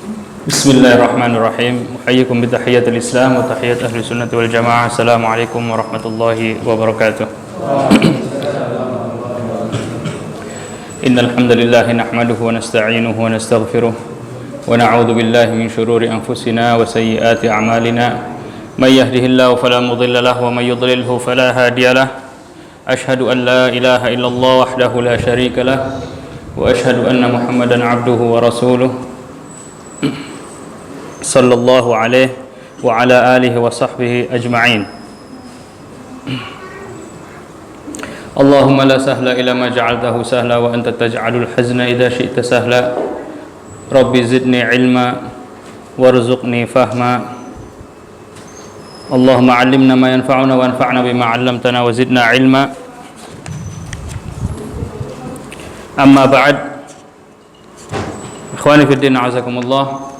Bismillahirrahmanirrahim. Uhayyikum bitahiyyatil Islam wa tahiyyat ahli sunnati wal jamaah. Assalamualaikum warahmatullahi wabarakatuh. Innal hamdalillah nahmaduhu wa nasta'inuhu wa nastaghfiruh wa na'udzu billahi min shururi anfusina wa sayyiati a'malina. May yahdihillahu fala mudilla lahu wa may yudlilhu fala hadiya lahu. Ashhadu an la ilaha illallah wahdahu la syarika lahu wa ashhadu anna Muhammadan 'abduhu wa rasuluh. Sallallahu alaihi wa ala alihi wa sahbihi ajma'in. Allahumma la sahla illa ma ja'altahu sahla wa anta taj'alul hazna idza syi'ta sahla. Rabbi zidni ilma warzuqni fahma. Allahumma 'allimna ma yanfa'una wa anfa'na bima 'allamtana wa zidna ilma. Amma ba'd. Ikhwani fid din, a'azakumullah.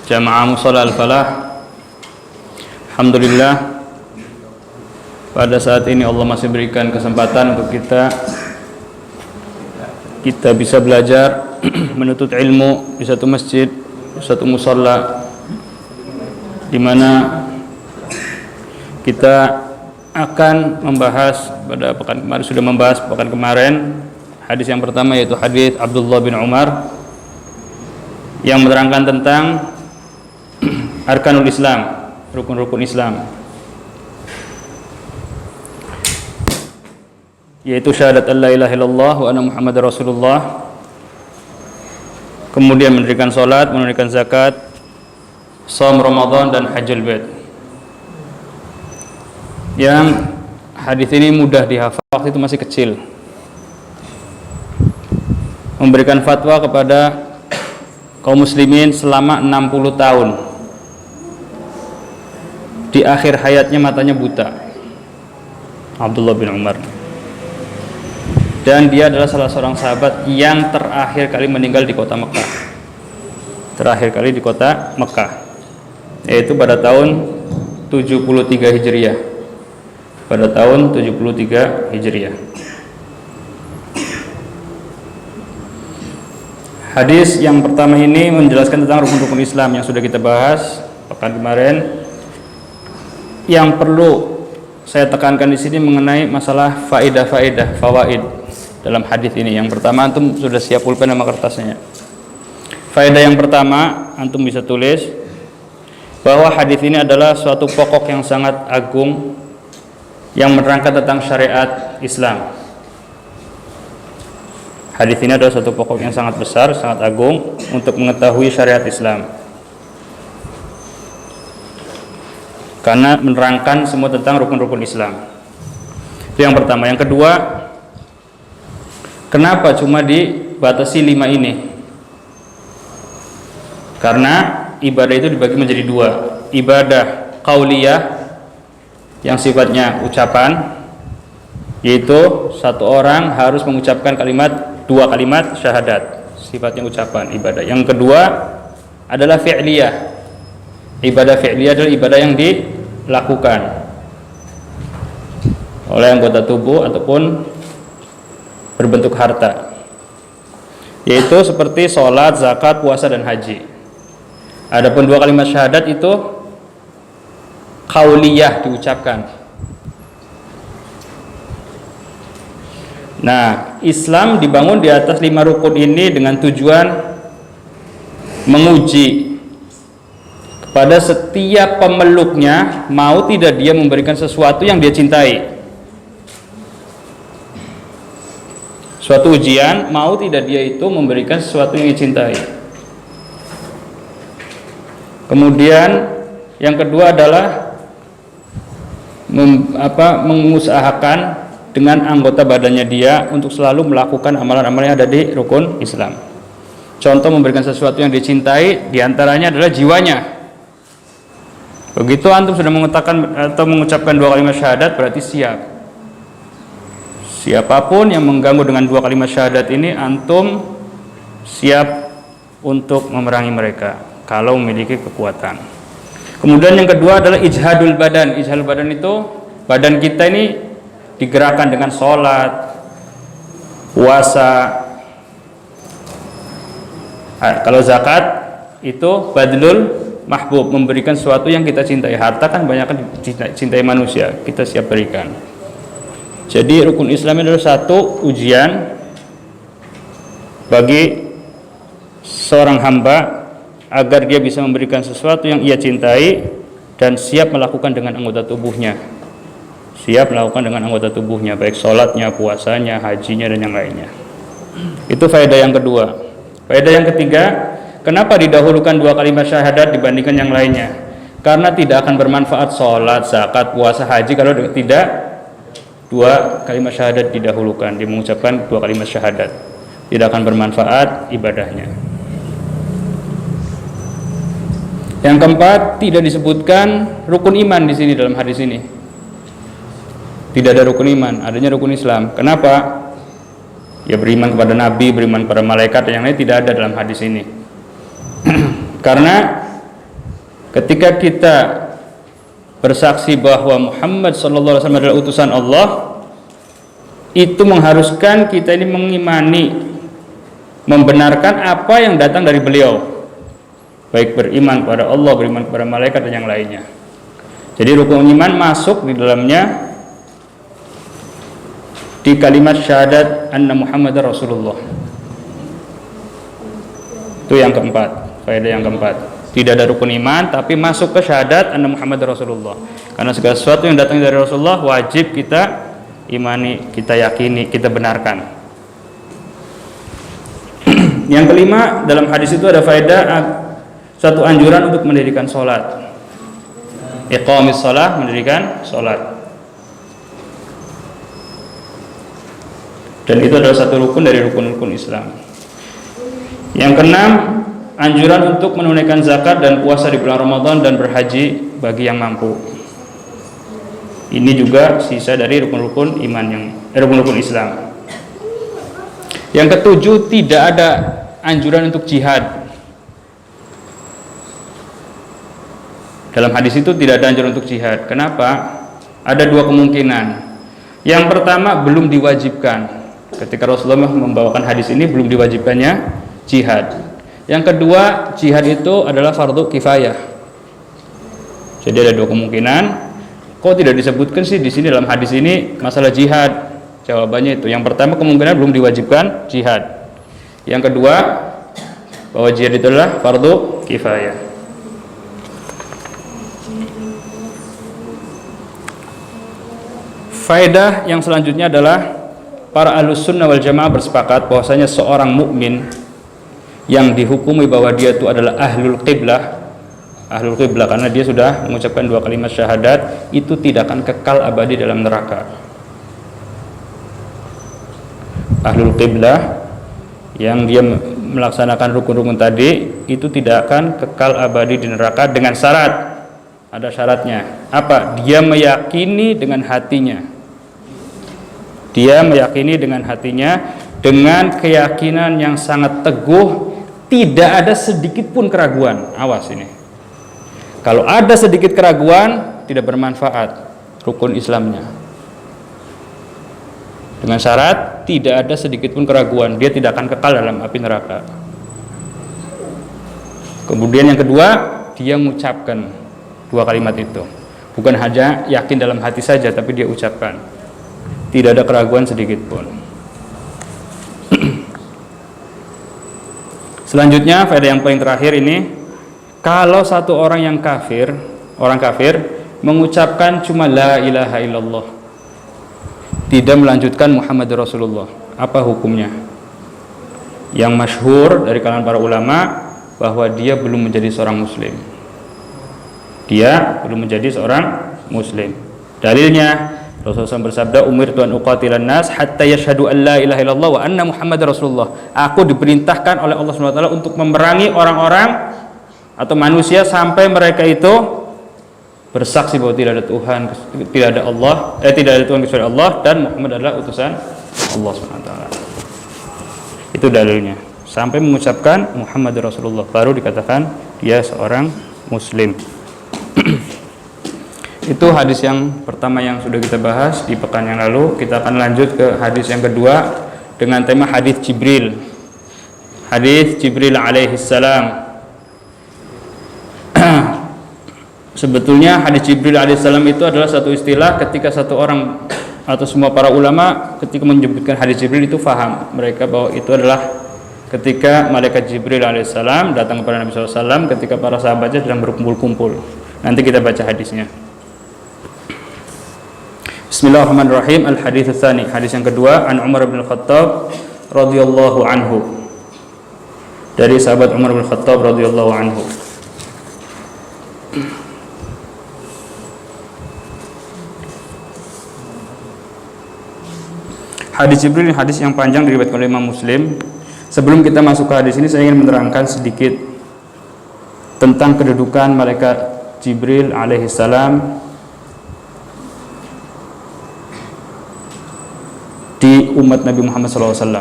Jamaah Mushola Al-Falah, alhamdulillah pada saat ini Allah masih berikan kesempatan untuk kita bisa belajar menuntut ilmu di satu masjid, di satu mushola, di mana kita akan membahas pada pekan kemarin, sudah membahas pekan kemarin hadis yang pertama, yaitu hadis Abdullah bin Umar yang menerangkan tentang Arkanul Islam, rukun-rukun Islam, yaitu syahadat an la ilaha illallah wa anna Muhammadar Rasulullah, kemudian mendirikan salat, menunaikan zakat, shaum Ramadan, dan hajjul bait. Yang hadis ini mudah dihafal, waktu itu masih kecil, memberikan fatwa kepada kaum muslimin selama 60 tahun. Di akhir hayatnya matanya buta, Abdullah bin Umar, dan dia adalah salah seorang sahabat yang terakhir kali meninggal di kota Mekah, yaitu pada tahun 73 Hijriah, Hadis yang pertama ini menjelaskan tentang rukun-rukun Islam yang sudah kita bahas pekan kemarin. Yang perlu saya tekankan di sini mengenai masalah fawaid dalam hadis ini. Yang pertama, antum sudah siap pulpen sama kertasnya. Faedah yang pertama, antum bisa tulis bahwa hadis ini adalah suatu pokok yang sangat agung yang menerangkan tentang syariat Islam. Hadis ini adalah suatu pokok yang sangat besar, sangat agung untuk mengetahui syariat Islam, karena menerangkan semua tentang rukun-rukun Islam. Itu yang pertama. Yang kedua, kenapa cuma dibatasi 5 ini? Karena ibadah itu dibagi menjadi 2. Ibadah qauliyah yang sifatnya ucapan, yaitu satu orang harus mengucapkan 2 kalimat syahadat, sifatnya ucapan ibadah. Yang kedua adalah fi'liyah. Ibadah fi'liyah adalah ibadah yang dilakukan oleh anggota tubuh ataupun berbentuk harta, yaitu seperti sholat, zakat, puasa, dan haji. Adapun 2 kalimat syahadat itu qauliyah, diucapkan. Nah, Islam dibangun di atas 5 rukun ini dengan tujuan menguji pada setiap pemeluknya, mau tidak dia memberikan sesuatu yang dia cintai. Suatu ujian, mau tidak dia itu memberikan sesuatu yang dicintai. Kemudian yang kedua adalah mengusahakan dengan anggota badannya dia untuk selalu melakukan amalan-amalan yang ada di rukun Islam. Contoh memberikan sesuatu yang dicintai, diantaranya adalah jiwanya. Begitu antum sudah mengatakan atau mengucapkan 2 kalimat syahadat, berarti siap. Siapapun yang mengganggu dengan 2 kalimat syahadat ini, antum siap untuk memerangi mereka kalau memiliki kekuatan. Kemudian yang kedua adalah ijhadul badan. Ijhadul badan itu badan kita ini digerakkan dengan sholat, puasa, Kalau zakat itu badlul mahbub, memberikan sesuatu yang kita cintai. Harta kan banyak kan dicintai manusia, kita siap berikan. Jadi rukun Islam adalah satu ujian bagi seorang hamba agar dia bisa memberikan sesuatu yang ia cintai dan siap melakukan dengan anggota tubuhnya. Siap melakukan dengan anggota tubuhnya, baik sholatnya, puasanya, hajinya, dan yang lainnya. Itu faedah yang kedua. Faedah yang ketiga, kenapa didahulukan dua kalimat syahadat dibandingkan yang lainnya? Karena tidak akan bermanfaat sholat, zakat, puasa, haji kalau tidak dua kalimat syahadat didahulukan. Dia mengucapkan dua kalimat syahadat, tidak akan bermanfaat ibadahnya. Yang keempat, tidak disebutkan rukun iman di sini dalam hadis ini. Tidak ada rukun iman, adanya rukun Islam. Kenapa? Ya beriman kepada Nabi, beriman kepada malaikat, yang lain tidak ada dalam hadis ini. Karena ketika kita bersaksi bahwa Muhammad SAW adalah utusan Allah, itu mengharuskan kita ini mengimani, membenarkan apa yang datang dari beliau, baik beriman kepada Allah, beriman kepada malaikat, dan yang lainnya. Jadi rukun iman masuk di dalamnya di kalimat syahadat anna Muhammadar Rasulullah. Itu yang keempat, faedah yang keempat. Tidak ada rukun iman tapi masuk ke syahadat anna Muhammadar Rasulullah. Karena segala sesuatu yang datang dari Rasulullah wajib kita imani, kita yakini, kita benarkan. Yang kelima, dalam hadis itu ada faedah satu anjuran untuk mendirikan sholat. Iqamis sholat, mendirikan sholat. Dan itu adalah satu rukun dari rukun-rukun Islam. Yang keenam, anjuran untuk menunaikan zakat dan puasa di bulan Ramadan dan berhaji bagi yang mampu. Ini juga sisa dari rukun-rukun iman yang rukun-rukun Islam. Yang ketujuh, tidak ada anjuran untuk jihad. Dalam hadis itu tidak ada anjuran untuk jihad. Kenapa? Ada dua kemungkinan. Yang pertama, belum diwajibkan. Ketika Rasulullah membawakan hadis ini, belum diwajibkannya jihad. Yang kedua, jihad itu adalah fardu kifayah. Jadi ada dua kemungkinan. Kok tidak disebutkan sih di sini dalam hadis ini masalah jihad? Jawabannya itu. Yang pertama, kemungkinan belum diwajibkan jihad. Yang kedua, bahwa jihad itu adalah fardu kifayah. Faedah yang selanjutnya adalah para ahlus sunnah wal jamaah bersepakat bahwasanya seorang mukmin yang dihukumi bahwa dia itu adalah ahlul qiblah karena dia sudah mengucapkan dua kalimat syahadat, itu tidak akan kekal abadi dalam neraka. Ahlul qiblah yang dia melaksanakan rukun-rukun tadi itu tidak akan kekal abadi di neraka dengan syarat. Ada syaratnya. Apa? Dia meyakini dengan hatinya. Dia meyakini dengan hatinya, dengan keyakinan yang sangat teguh, tidak ada sedikit pun keraguan. Awas ini. Kalau ada sedikit keraguan, tidak bermanfaat rukun Islamnya. Dengan syarat tidak ada sedikit pun keraguan, dia tidak akan kekal dalam api neraka. Kemudian yang kedua, dia mengucapkan dua kalimat itu. Bukan hanya yakin dalam hati saja, tapi dia ucapkan. Tidak ada keraguan sedikit pun. Selanjutnya, faedah yang paling terakhir ini, kalau satu orang yang kafir, orang kafir mengucapkan cuma la ilaha illallah, tidak melanjutkan Muhammad Rasulullah, apa hukumnya? Yang masyhur dari kalangan para ulama bahwa dia belum menjadi seorang muslim. Dia belum menjadi seorang muslim. Dalilnya Rasulullah SAW bersabda, umirtu an uqatilan nas hatta yashhadu an la ilaha illallah wa anna Muhammadar Rasulullah. Aku diperintahkan oleh Allah SWT untuk memerangi orang-orang atau manusia sampai mereka itu bersaksi bahwa tidak ada Tuhan, tidak ada Allah, tidak ada Tuhan kecuali Allah, dan Muhammad adalah utusan Allah SWT. Itu dalilnya. Sampai mengucapkan Muhammad Rasulullah baru dikatakan dia seorang muslim. Itu hadis yang pertama yang sudah kita bahas di pekan yang lalu. Kita akan lanjut ke hadis yang kedua dengan tema hadis Jibril. hadis Jibril alaihi salam. Sebetulnya hadis Jibril alaihissalam itu adalah satu istilah ketika satu orang atau semua para ulama ketika menyebutkan hadis Jibril itu faham mereka bahwa itu adalah ketika malaikat Jibril alaihissalam datang kepada Nabi SAW ketika para sahabatnya sedang berkumpul-kumpul. Nanti kita baca hadisnya. Bismillahirrahmanirrahim. Al-hadits tsani, hadis yang kedua, an Umar bin Khattab radhiyallahu anhu. Dari sahabat Umar bin Khattab radhiyallahu anhu. Hadis Jibril ini hadis yang panjang diriwayatkan oleh Imam Muslim. Sebelum kita masuk ke hadis ini, saya ingin menerangkan sedikit tentang kedudukan malaikat Jibril alaihissalam di umat Nabi Muhammad SAW.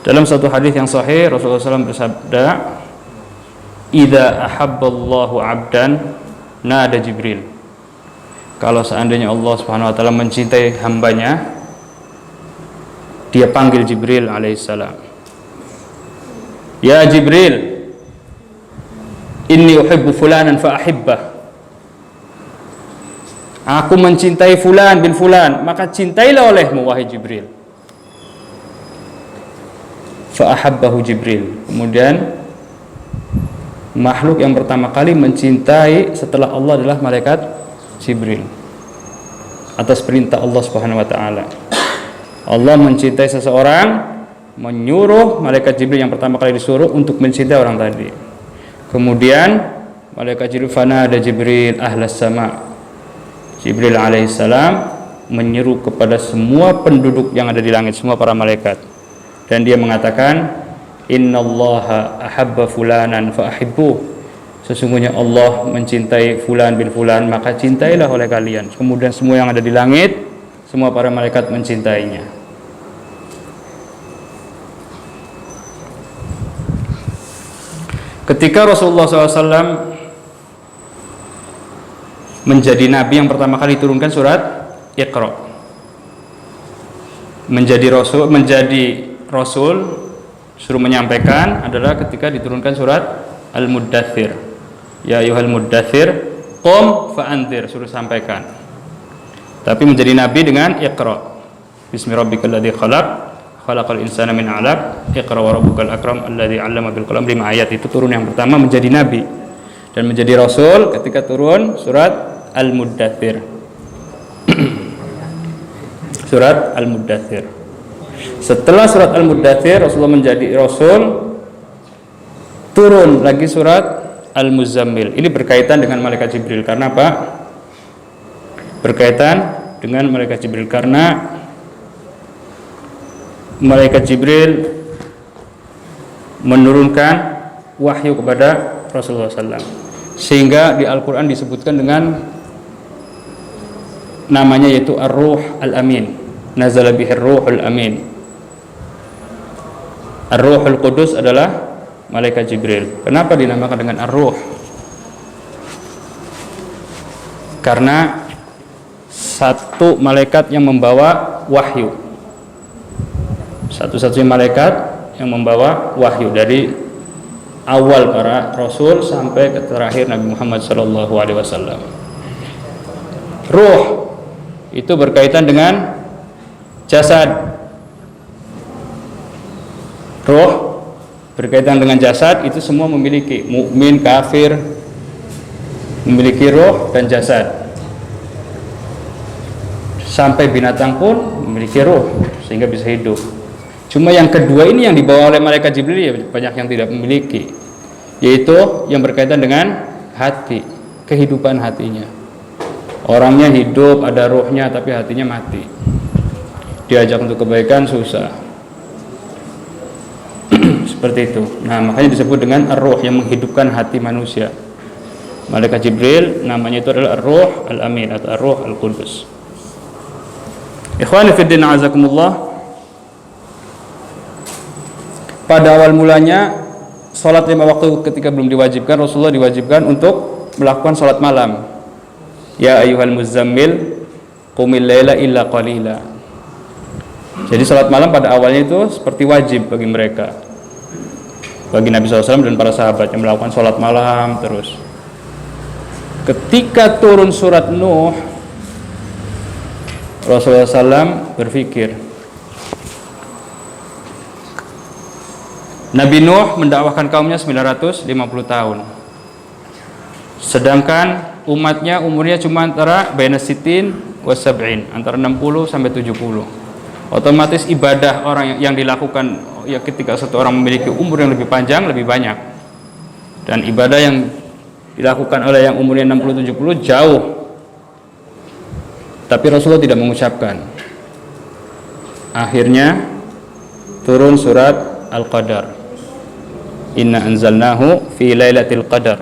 Dalam satu hadis yang sahih, Rasulullah SAW bersabda, "Idza ahabballahu 'abdan nada Jibril." Kalau seandainya Allah Subhanahu wa taala mencintai hambanya, dia panggil Jibril alaihissalam. Ya Jibril, inni uhibbu fulanan fa ahibbah. Aku mencintai fulan bin fulan, maka cintailah olehmu wahai Jibril. Fa ahabbahu Jibril. Kemudian makhluk yang pertama kali mencintai setelah Allah adalah malaikat Jibril atas perintah Allah Subhanahu wa taala. Allah mencintai seseorang, menyuruh malaikat Jibril yang pertama kali disuruh untuk mencintai orang tadi. Kemudian malaikat Jibril fanada Jibril ahlas sama. Jibril alaihissalam menyeru kepada semua penduduk yang ada di langit, semua para malaikat. Dan dia mengatakan, "Innallaha ahabba fulanan fa ahibbuh." Sesungguhnya Allah mencintai fulan bin fulan, maka cintailah oleh kalian. Kemudian semua yang ada di langit, semua para malaikat mencintainya. Ketika Rasulullah SAW menjadi nabi yang pertama kali turunkan surat Iqra, menjadi rasul suruh menyampaikan adalah ketika diturunkan surat Al-Muddathir. Ya ayyuhal muddathir qum fa'anzir, suruh sampaikan. Tapi menjadi nabi dengan Iqra. Bismi rabbikal ladzi khalaq, khalaqal insana min 'alaq, Iqra wa rabbukal akram alladzi 'allama bil qalam. 5 ayat itu turun yang pertama menjadi nabi dan menjadi rasul ketika turun surat Al-Muddathir. Surat Al-Muddathir. Setelah surat Al-Muddathir Rasulullah menjadi rasul, turun lagi surat Al-Muzammil. Ini berkaitan dengan malaikat Jibril. Karena apa? Berkaitan dengan malaikat Jibril karena malaikat Jibril menurunkan wahyu kepada Rasulullah SAW. Sehingga di Al-Quran disebutkan dengan namanya yaitu Ar-Ruh Al-Amin. Nazala bihir Ruhul Amin. Ar-Ruhul Qudus adalah malaikat Jibril. Kenapa dinamakan dengan Ar-Ruh? Karena satu malaikat yang membawa wahyu. Satu-satunya malaikat yang membawa wahyu dari awal para rasul sampai ke terakhir Nabi Muhammad SAW. Ruh itu berkaitan dengan jasad. Ruh berkaitan dengan jasad itu semua memiliki, mukmin, kafir memiliki roh dan jasad. Sampai binatang pun memiliki roh sehingga bisa hidup. Cuma yang kedua ini yang dibawa oleh malaikat Jibril ya banyak yang tidak memiliki, yaitu yang berkaitan dengan hati, kehidupan hatinya. Orangnya hidup, ada rohnya tapi hatinya mati. Diajak untuk kebaikan susah. Seperti itu. Nah, makanya disebut dengan Ar-Ruh yang menghidupkan hati manusia. Malaikat Jibril namanya itu adalah Ar-Ruh Al-Amin atau Ar-Ruh Al-Qudus. Ikhwani fiddin azakumullah. Pada awal mulanya salat 5 waktu ketika belum diwajibkan, Rasulullah diwajibkan untuk melakukan salat malam. Ya ayyuhal muzammil qumil laila illa qalila. Jadi salat malam pada awalnya itu seperti wajib bagi mereka, bagi Nabi SAW dan para sahabat yang melakukan salat malam terus. Ketika turun surat Nuh, Rasulullah SAW berpikir, Nabi Nuh mendakwahkan kaumnya 950 tahun, sedangkan umatnya umurnya cuma antara baina sitin wa sab'in, antara 60 sampai 70. Otomatis ibadah orang yang dilakukan ya ketika satu orang memiliki umur yang lebih panjang lebih banyak, dan ibadah yang dilakukan oleh yang umurnya 60-70 jauh. Tapi Rasulullah tidak mengucapkan. Akhirnya turun surat Al-Qadar, Inna anzalnahu fi lailatul qadar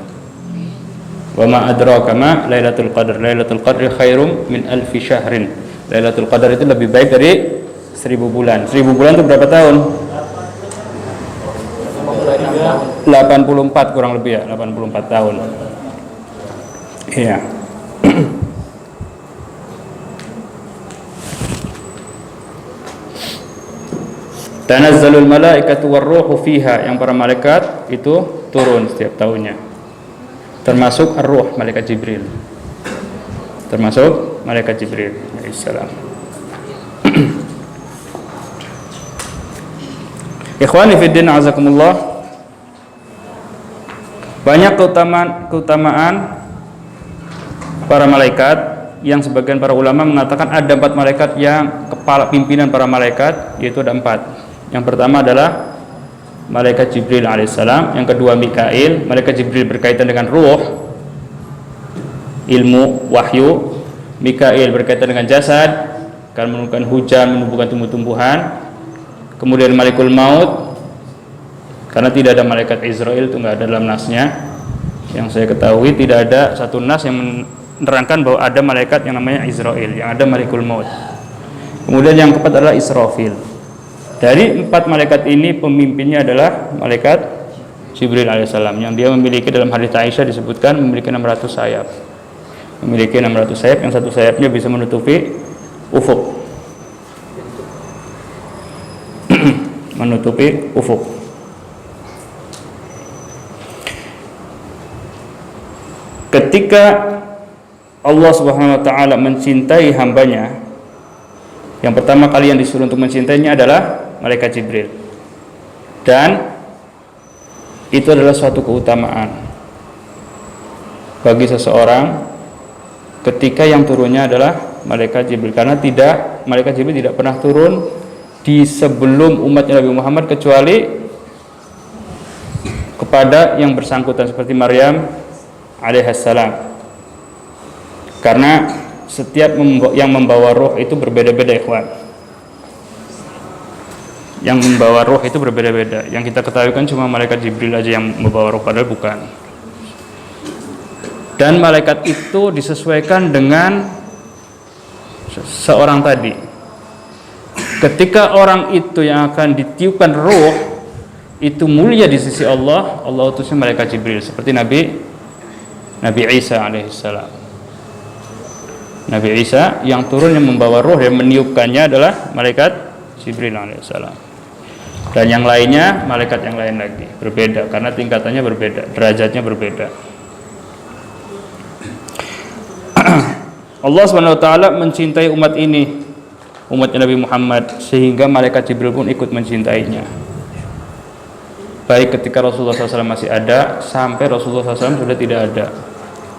wa ma adraka ma lailatul qadar, lailatul qadri khairum min alfi syahrin. Lailatul qadar itu lebih baik dari 1000 bulan. 1000 bulan itu berapa tahun? 84 kurang lebih ya, 84 tahun. Iya. Tanazzalul malaikatu warruhu fiha, yang para malaikat itu turun setiap tahunnya. Termasuk ar-ruh, malaikat Jibril. Termasuk malaikat Jibril alaihissalam. Ikhwani fiddin azakumullah, banyak keutamaan para malaikat yang sebagian para ulama mengatakan ada 4 malaikat yang kepala pimpinan para malaikat, yaitu ada 4. Yang pertama adalah malaikat Jibril alaihissalam, yang kedua Mikail. Malaikat Jibril berkaitan dengan ruh, ilmu, wahyu. Mikail berkaitan dengan jasad, akan menurunkan hujan, menumbuhkan tumbuh-tumbuhan. Kemudian Malikul Maut, karena tidak ada malaikat Israel, itu nggak ada dalam nasnya. Yang saya ketahui tidak ada satu nas yang menerangkan bahwa ada malaikat yang namanya Israel, yang ada Malikul Maut. Kemudian yang keempat adalah Israfil. Dari 4 malaikat ini pemimpinnya adalah malaikat Jibril alaihissalam, yang dia memiliki, dalam hadits Aisyah disebutkan memiliki 600 sayap. Memiliki 600 sayap, yang satu sayapnya bisa menutupi ufuk. Menutupi ufuk. Ketika Allah Subhanahu wa taala mencintai hambanya, yang pertama kali yang disuruh untuk mencintainya adalah malaikat Jibril. Dan itu adalah suatu keutamaan bagi seseorang ketika yang turunnya adalah malaikat Jibril, karena malaikat Jibril tidak pernah turun di sebelum umatnya Nabi Muhammad kecuali kepada yang bersangkutan seperti Maryam alaihissalam, karena setiap yang membawa roh itu berbeda-beda, ikhwan. Yang membawa roh itu berbeda-beda. Yang kita ketahui kan cuma malaikat Jibril aja yang membawa roh, padahal bukan. Dan malaikat itu disesuaikan dengan seorang tadi. Ketika orang itu yang akan ditiupkan roh itu mulia di sisi Allah, Allah utusnya malaikat Jibril, seperti Nabi Isa alaihissalam. Nabi Isa yang turun yang membawa roh dan meniupkannya adalah malaikat Jibril alaihissalam. Dan yang lainnya malaikat yang lain lagi, berbeda karena tingkatannya berbeda, derajatnya berbeda. Allah Subhanahu wa taala mencintai umat ini, umatnya Nabi Muhammad, sehingga malaikat Jibril pun ikut mencintainya. Baik ketika Rasulullah SAW masih ada sampai Rasulullah SAW sudah tidak ada.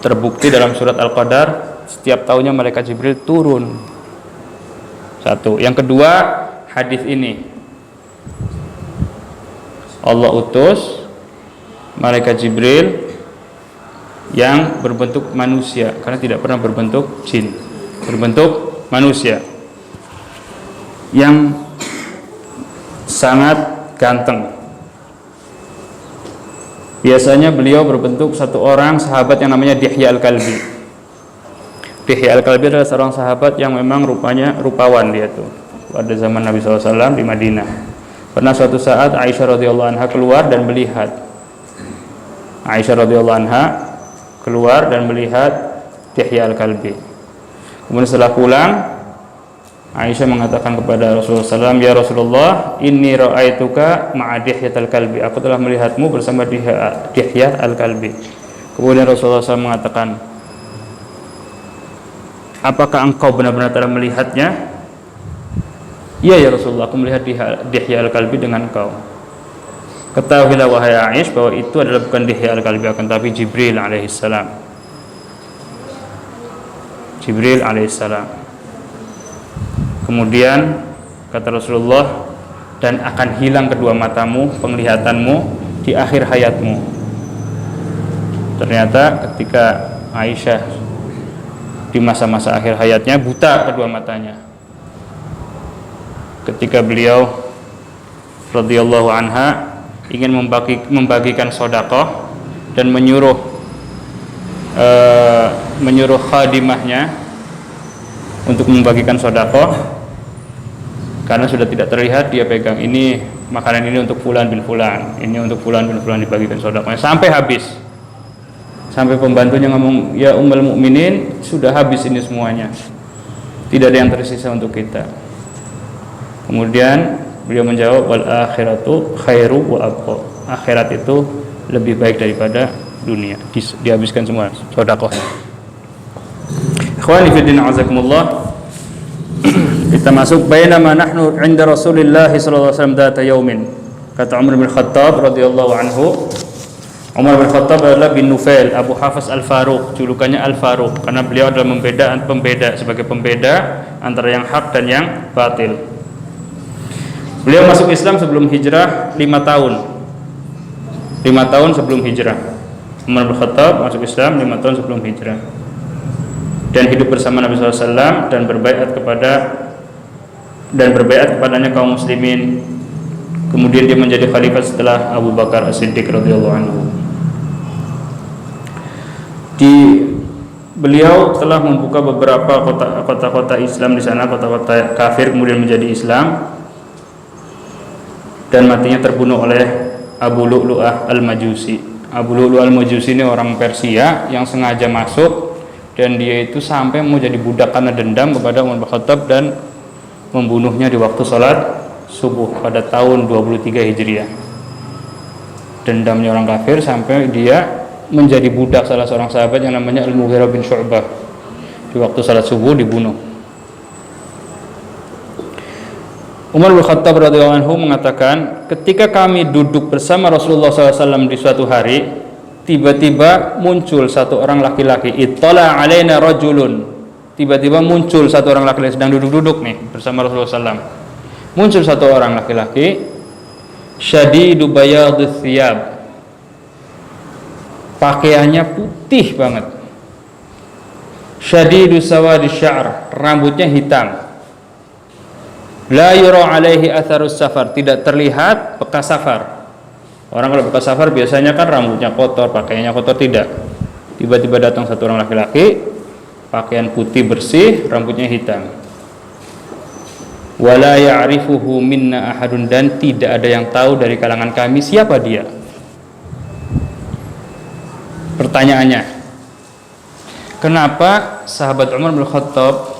Terbukti dalam surat Al-Qadar, setiap tahunnya malaikat Jibril turun. Satu. Yang kedua, hadis ini, Allah utus malaikat Jibril yang berbentuk manusia, karena tidak pernah berbentuk jin, berbentuk manusia yang sangat ganteng. Biasanya beliau berbentuk satu orang sahabat yang namanya Dihya Al-Kalbi. Dihya Al-Kalbi adalah seorang sahabat yang memang rupanya rupawan dia tuh pada zaman Nabi SAW di Madinah. Pernah suatu saat Aisyah radhiyallahu anha keluar dan melihat. Aisyah radhiyallahu anha keluar dan melihat Dihya Al-Kalbi. Kemudian setelah pulang, Aisyah mengatakan kepada Rasulullah SAW, "Ya Rasulullah, inni ra'aituka ma'a Dihyatal Kalbi." Aku telah melihatmu bersama Dihya al-Kalbi. Kemudian Rasulullah SAW mengatakan, "Apakah engkau benar-benar telah melihatnya?" "Iya ya Rasulullah, aku melihat Dihya al-Kalbi dengan engkau." Ketahuilah wahai Aisyah bahwa itu adalah bukan Dihya al-Kalbi, akan tapi Jibril alaihissalam. Jibril alaihissalam. Kemudian kata Rasulullah, dan akan hilang kedua matamu, penglihatanmu di akhir hayatmu. Ternyata ketika Aisyah di masa-masa akhir hayatnya buta kedua matanya. Ketika beliau radhiyallahu anha ingin membagikan sedekah dan menyuruh khadimahnya untuk membagikan sedekah, karena sudah tidak terlihat, dia pegang ini, makanan ini untuk fulan bin fulan, ini untuk fulan bin fulan, dibagikan sedekahnya sampai habis. Sampai pembantunya ngomong, "Ya Ummul Mukminin, sudah habis ini semuanya, tidak ada yang tersisa untuk kita." Kemudian beliau menjawab, "Wal akhiratu khairu wa abqa." Akhirat itu lebih baik daripada dunia. Dihabiskan semua sedekahnya. Ikhwani fi din, azakumullah. Kita masuk bainama nahnu 'inda Rasulillah sallallahu alaihi wasallam data yaumin. Kata Umar bin Khattab radhiyallahu anhu, Umar bin Khattab adalah bin Nufail Abu Hafs Al-Faruq, julukannya Al-Faruq karena beliau adalah pembeda sebagai pembeda antara yang hak dan yang batil. Beliau masuk Islam sebelum hijrah 5 tahun. 5 tahun sebelum hijrah. Umar bin Khattab masuk Islam 5 tahun sebelum hijrah. Dan hidup bersama Nabi SAW dan berbaiat kepadanya kaum muslimin. Kemudian dia menjadi khalifah setelah Abu Bakar As-Siddiq radhiyallahu anhu. Beliau telah membuka beberapa kota-kota Islam di sana, kota-kota kafir kemudian menjadi Islam, dan matinya terbunuh oleh Abu Lu'lu'ah Al-Majusi. Abu Lu'lu'ah Al-Majusi ini orang Persia yang sengaja masuk, dan dia itu sampai mau jadi budak karena dendam kepada Umar bin Khattab dan membunuhnya di waktu sholat subuh pada tahun 23 Hijriah. Dendamnya orang kafir sampai dia menjadi budak salah seorang sahabat yang namanya Al-Mughirah bin Syu'bah. Di waktu sholat subuh dibunuh. Umar bin Khattab radhiyallahu anhu mengatakan, ketika kami duduk bersama Rasulullah SAW di suatu hari, tiba-tiba muncul satu orang laki-laki, ittala alaina rajulun. Tiba-tiba muncul satu orang laki-laki sedang duduk-duduk nih bersama Rasulullah SAW. Muncul satu orang laki-laki, syadidu bayadus thiyab, pakaiannya putih banget, syadidu sawadis sya'r, rambutnya hitam, la yura alaihi atharus safar, tidak terlihat bekas safar. Orang kalau bekas safar biasanya kan rambutnya kotor, pakaiannya kotor, tidak. Tiba-tiba datang satu orang laki-laki, pakaian putih bersih, rambutnya hitam. Wala ya'rifuhu minna ahadun, dan tidak ada yang tahu dari kalangan kami siapa dia. Pertanyaannya, kenapa sahabat Umar bin Khattab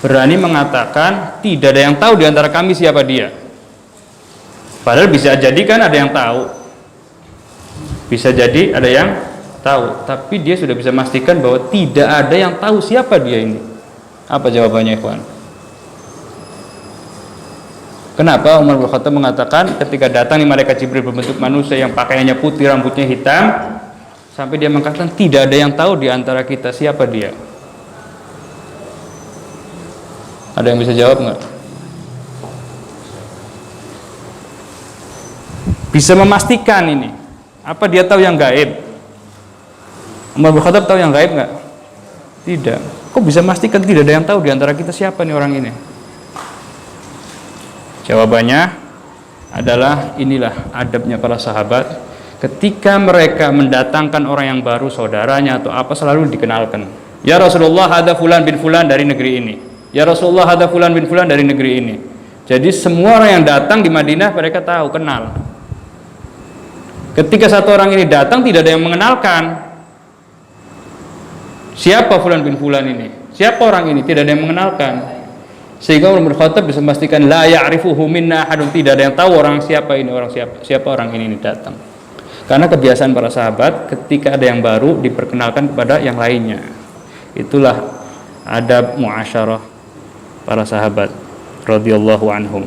berani mengatakan tidak ada yang tahu di antara kami siapa dia? Padahal bisa jadi kan ada yang tahu, bisa jadi ada yang tahu, tapi dia sudah bisa memastikan bahwa tidak ada yang tahu siapa dia ini. Apa jawabannya, ikhwan? Kenapa Umar bin Khattab mengatakan ketika datang malaikat Jibril berbentuk manusia yang pakaiannya putih, rambutnya hitam, sampai dia mengatakan tidak ada yang tahu di antara kita siapa dia? Ada yang bisa jawab nggak? Bisa memastikan ini? Apa dia tahu yang gaib? Umar bin Khattab tahu yang gaib nggak? Tidak. Kok bisa memastikan tidak ada yang tahu di antara kita siapa nih orang ini? Jawabannya adalah inilah adabnya para sahabat. Ketika mereka mendatangkan orang yang baru, saudaranya atau apa, selalu dikenalkan. Ya Rasulullah, ada fulan bin fulan dari negeri ini. Ya Rasulullah, ada fulan bin fulan dari negeri ini. Jadi semua orang yang datang di Madinah mereka tahu, kenal. Ketika satu orang ini datang tidak ada yang mengenalkan. Siapa fulan bin fulan ini? Siapa orang ini? Tidak ada yang mengenalkan. Sehingga Umar bin Khattab bisa memastikan la ya'rifuhu minna ahadun, tidak ada yang tahu orang siapa ini, orang siapa orang ini datang. Karena kebiasaan para sahabat ketika ada yang baru diperkenalkan kepada yang lainnya. Itulah adab muasyarah para sahabat radhiyallahu anhum.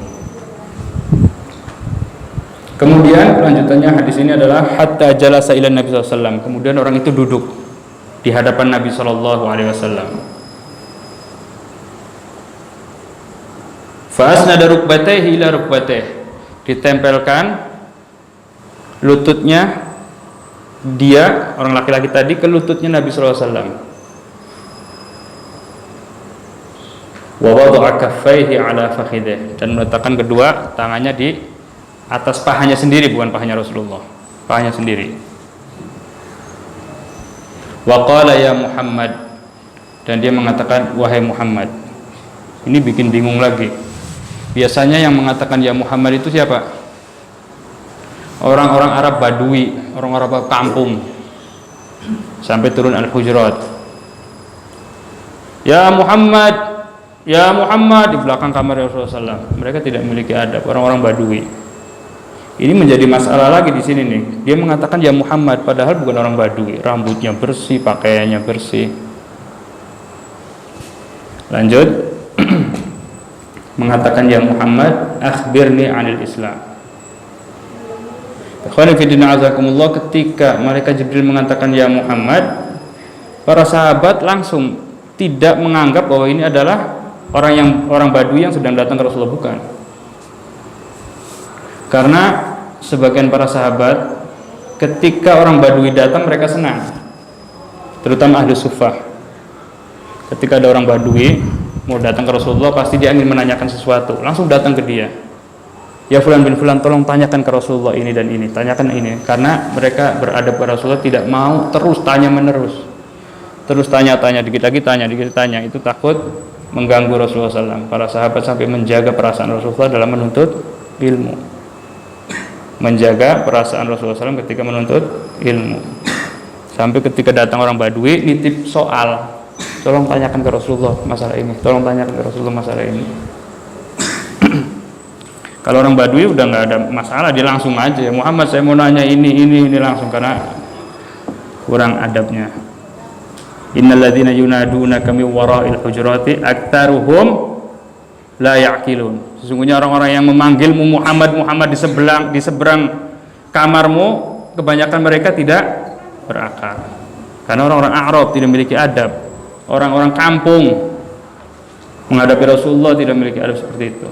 Kemudian kelanjutannya hadis ini adalah hatta jalasa ila Nabi sallallahu alaihi wasallam. Kemudian orang itu duduk di hadapan Nabi sallallahu alaihi wasallam. Fa asnada rukbatayhi ila rukbatayhi. Ditempelkan lututnya dia, orang laki-laki tadi, ke lututnya Nabi sallallahu alaihi wasallam. Wa wada'a kaffaihi ala fakhidhihi, dan meletakkan kedua tangannya di atas pahanya sendiri, bukan pahanya Rasulullah, pahanya sendiri. Wa qala ya Muhammad, dan dia mengatakan wahai Muhammad. Ini bikin bingung lagi. Biasanya yang mengatakan ya Muhammad itu siapa? Orang-orang Arab Badui, orang-orang kampung. Sampai turun Al-Hujurat. Ya Muhammad, ya Muhammad, di belakang kamar Rasulullah SAW. Mereka tidak memiliki adab, orang-orang Badui. Ini menjadi masalah lagi di sini nih. Dia mengatakan ya Muhammad, padahal bukan orang Badui. Rambutnya bersih, pakaiannya bersih. Lanjut. Mengatakan ya Muhammad, akhbirni anil Islam. Ikhwani fillah azakumullah, ketika malaikat Jibril mengatakan ya Muhammad, para sahabat langsung tidak menganggap bahwa ini adalah orang Badui yang sedang datang ke Rasulullah, bukan. Karena sebagian para sahabat ketika orang Badui datang mereka senang, terutama ahli suffah. Ketika ada orang Badui mau datang ke Rasulullah, pasti dia ingin menanyakan sesuatu, langsung datang ke dia. Ya fulan bin fulan, tolong tanyakan ke Rasulullah ini dan ini, tanyakan ini. Karena mereka beradab ke Rasulullah, tidak mau terus tanya menerus, terus tanya-tanya, dikit lagi tanya, dikit tanya. Itu takut mengganggu Rasulullah SAW. Para sahabat sampai menjaga perasaan Rasulullah dalam menuntut ilmu, menjaga perasaan Rasulullah SAW ketika menuntut ilmu. Sampai ketika datang orang Badui nitip soal, tolong tanyakan ke Rasulullah masalah ini, tolong tanyakan ke Rasulullah masalah ini. Kalau orang Badui udah nggak ada masalah, dia langsung aja, Muhammad saya mau nanya ini langsung, karena kurang adabnya. Innal ladzina yunadunaka min wara'il hujurati aktsaruhum la ya'qilun. Sesungguhnya orang-orang yang memanggilmu Muhammad di seberang kamarmu, kebanyakan mereka tidak berakal. Karena orang-orang Arab tidak memiliki adab. Orang-orang kampung menghadapi Rasulullah tidak memiliki adab seperti itu.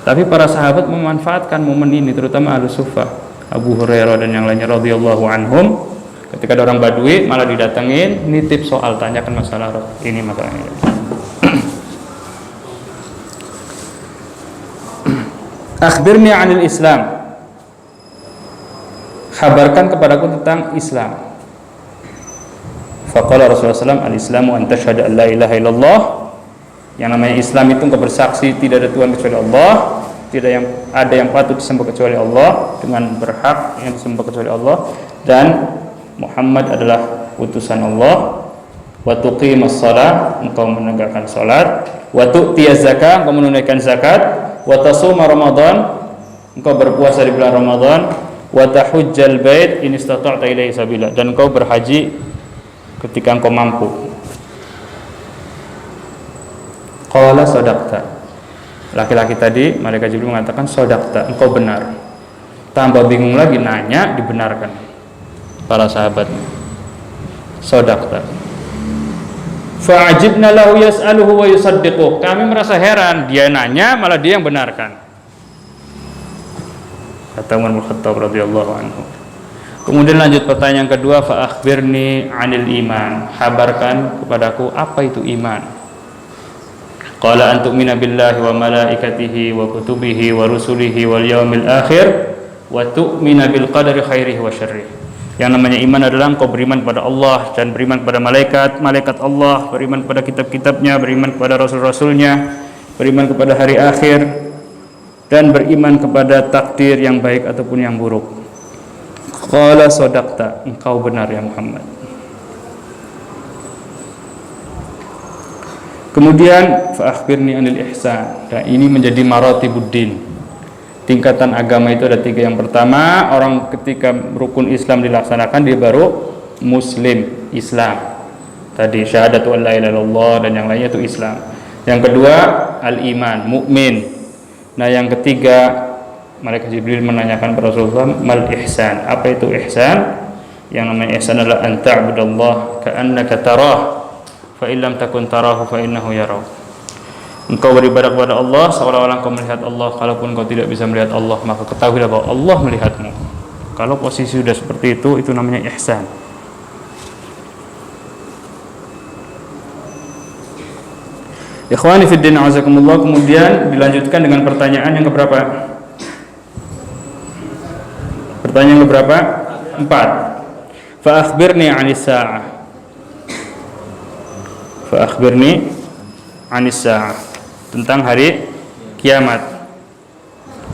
Tapi para sahabat memanfaatkan momen ini, terutama Ahlus Suffah, Abu Hurairah dan yang lainnya radhiyallahu anhum. Ketika ada orang Badui malah didatengin, nitip soal, tanyakan masalah ini, masalah ini. Akhbirni 'anil Islam. Kabarkan kepadaku tentang Islam. Faqala Rasulullah SAW, al-Islamu an tashhadu an la ilaha illallah. Yang namanya Islam itu engkau bersaksi tidak ada Tuhan kecuali Allah, tidak ada yang patut disembah kecuali Allah, dengan berhak yang disembah kecuali Allah, dan Muhammad adalah utusan Allah. Wa tuqimus shalah, engkau menegakkan salat. Wa tu'tiyaz zakah, engkau menunaikan zakat. Wa tasuma Ramadan, engkau berpuasa di bulan Ramadan. Wa tahujjal bait in istata'ta ilaihi sabila, dan engkau berhaji ketika engkau mampu. Qala sadaqta. Laki-laki tadi, malaikat Jibril mengatakan sadaqta, engkau benar. Tambah bingung lagi, nanya dibenarkan para sahabat. Sadaqta. Fa'ajibna lahu yas'aluhu wa yusaddiquh. Kami merasa heran, dia nanya malah dia yang benarkan. Kata Umar bin Khattab radhiyallahu anhu. Kemudian lanjut pertanyaan kedua, fa akhbirni 'anil iman. Kabarkan kepadaku apa itu iman. Qala an tu'mina billahi wa malaikatihi wa kutubihi wa rusulihi wal yaumil akhir wa tu'mina bil qadari khairihi wa syarrihi. Yang namanya iman adalah engkau beriman kepada Allah dan beriman kepada malaikat Allah, beriman kepada kitab-kitabnya, beriman kepada rasul-rasulnya, beriman kepada hari akhir, dan beriman kepada takdir yang baik ataupun yang buruk. Qala sadaqta, engkau benar ya Muhammad. Kemudian fa akhbirni anil ihsan. Dan ini menjadi maratibuddin. Tingkatan agama itu ada 3. Yang pertama, orang ketika rukun Islam dilaksanakan dia baru muslim, Islam. Tadi syahadatu an la ilaha illallah dan yang lainnya itu Islam. Yang kedua, al-iman, mukmin. Nah, yang ketiga, malaikat Jibril menanyakan kepada Rasulullah, mal ihsan. Apa itu ihsan? Yang namanya ihsan adalah an ta'budallah ka'annaka tarah fa in lam takun tarahu fa innahu yarah. Engkau beribadah kepada Allah seolah-olah engkau melihat Allah. Kalaupun engkau tidak bisa melihat Allah, maka ketahuilah bahwa Allah melihatmu. Kalau posisi sudah seperti itu namanya ihsan. Ikhwani fiddin azakumullah. Kemudian dilanjutkan dengan pertanyaan yang keberapa? Pertanyaan keberapa? 4. Fa akhbirni 'anis sa'ah. Fa akhbirni 'anis sa'ah. Tentang hari kiamat.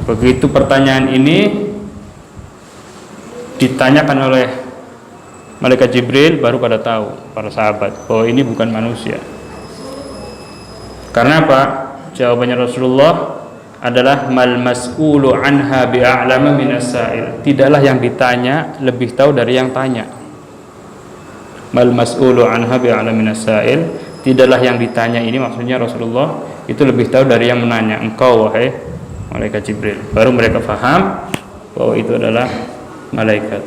Begitu pertanyaan ini ditanyakan oleh malaikat Jibril, baru pada tahu para sahabat bahwa ini bukan manusia. Karena apa? Jawabannya Rasulullah adalah mal mas'ulu anha bi'a'lama minas sa'il. Tidaklah yang ditanya lebih tahu dari yang tanya. Mal mas'ulu anha bi'a'lama minas sa'il. Tidaklah yang ditanya ini maksudnya Rasulullah itu lebih tahu dari yang menanya. Engkau wahai malaikat Jibril. Baru mereka faham bahwa itu adalah malaikat.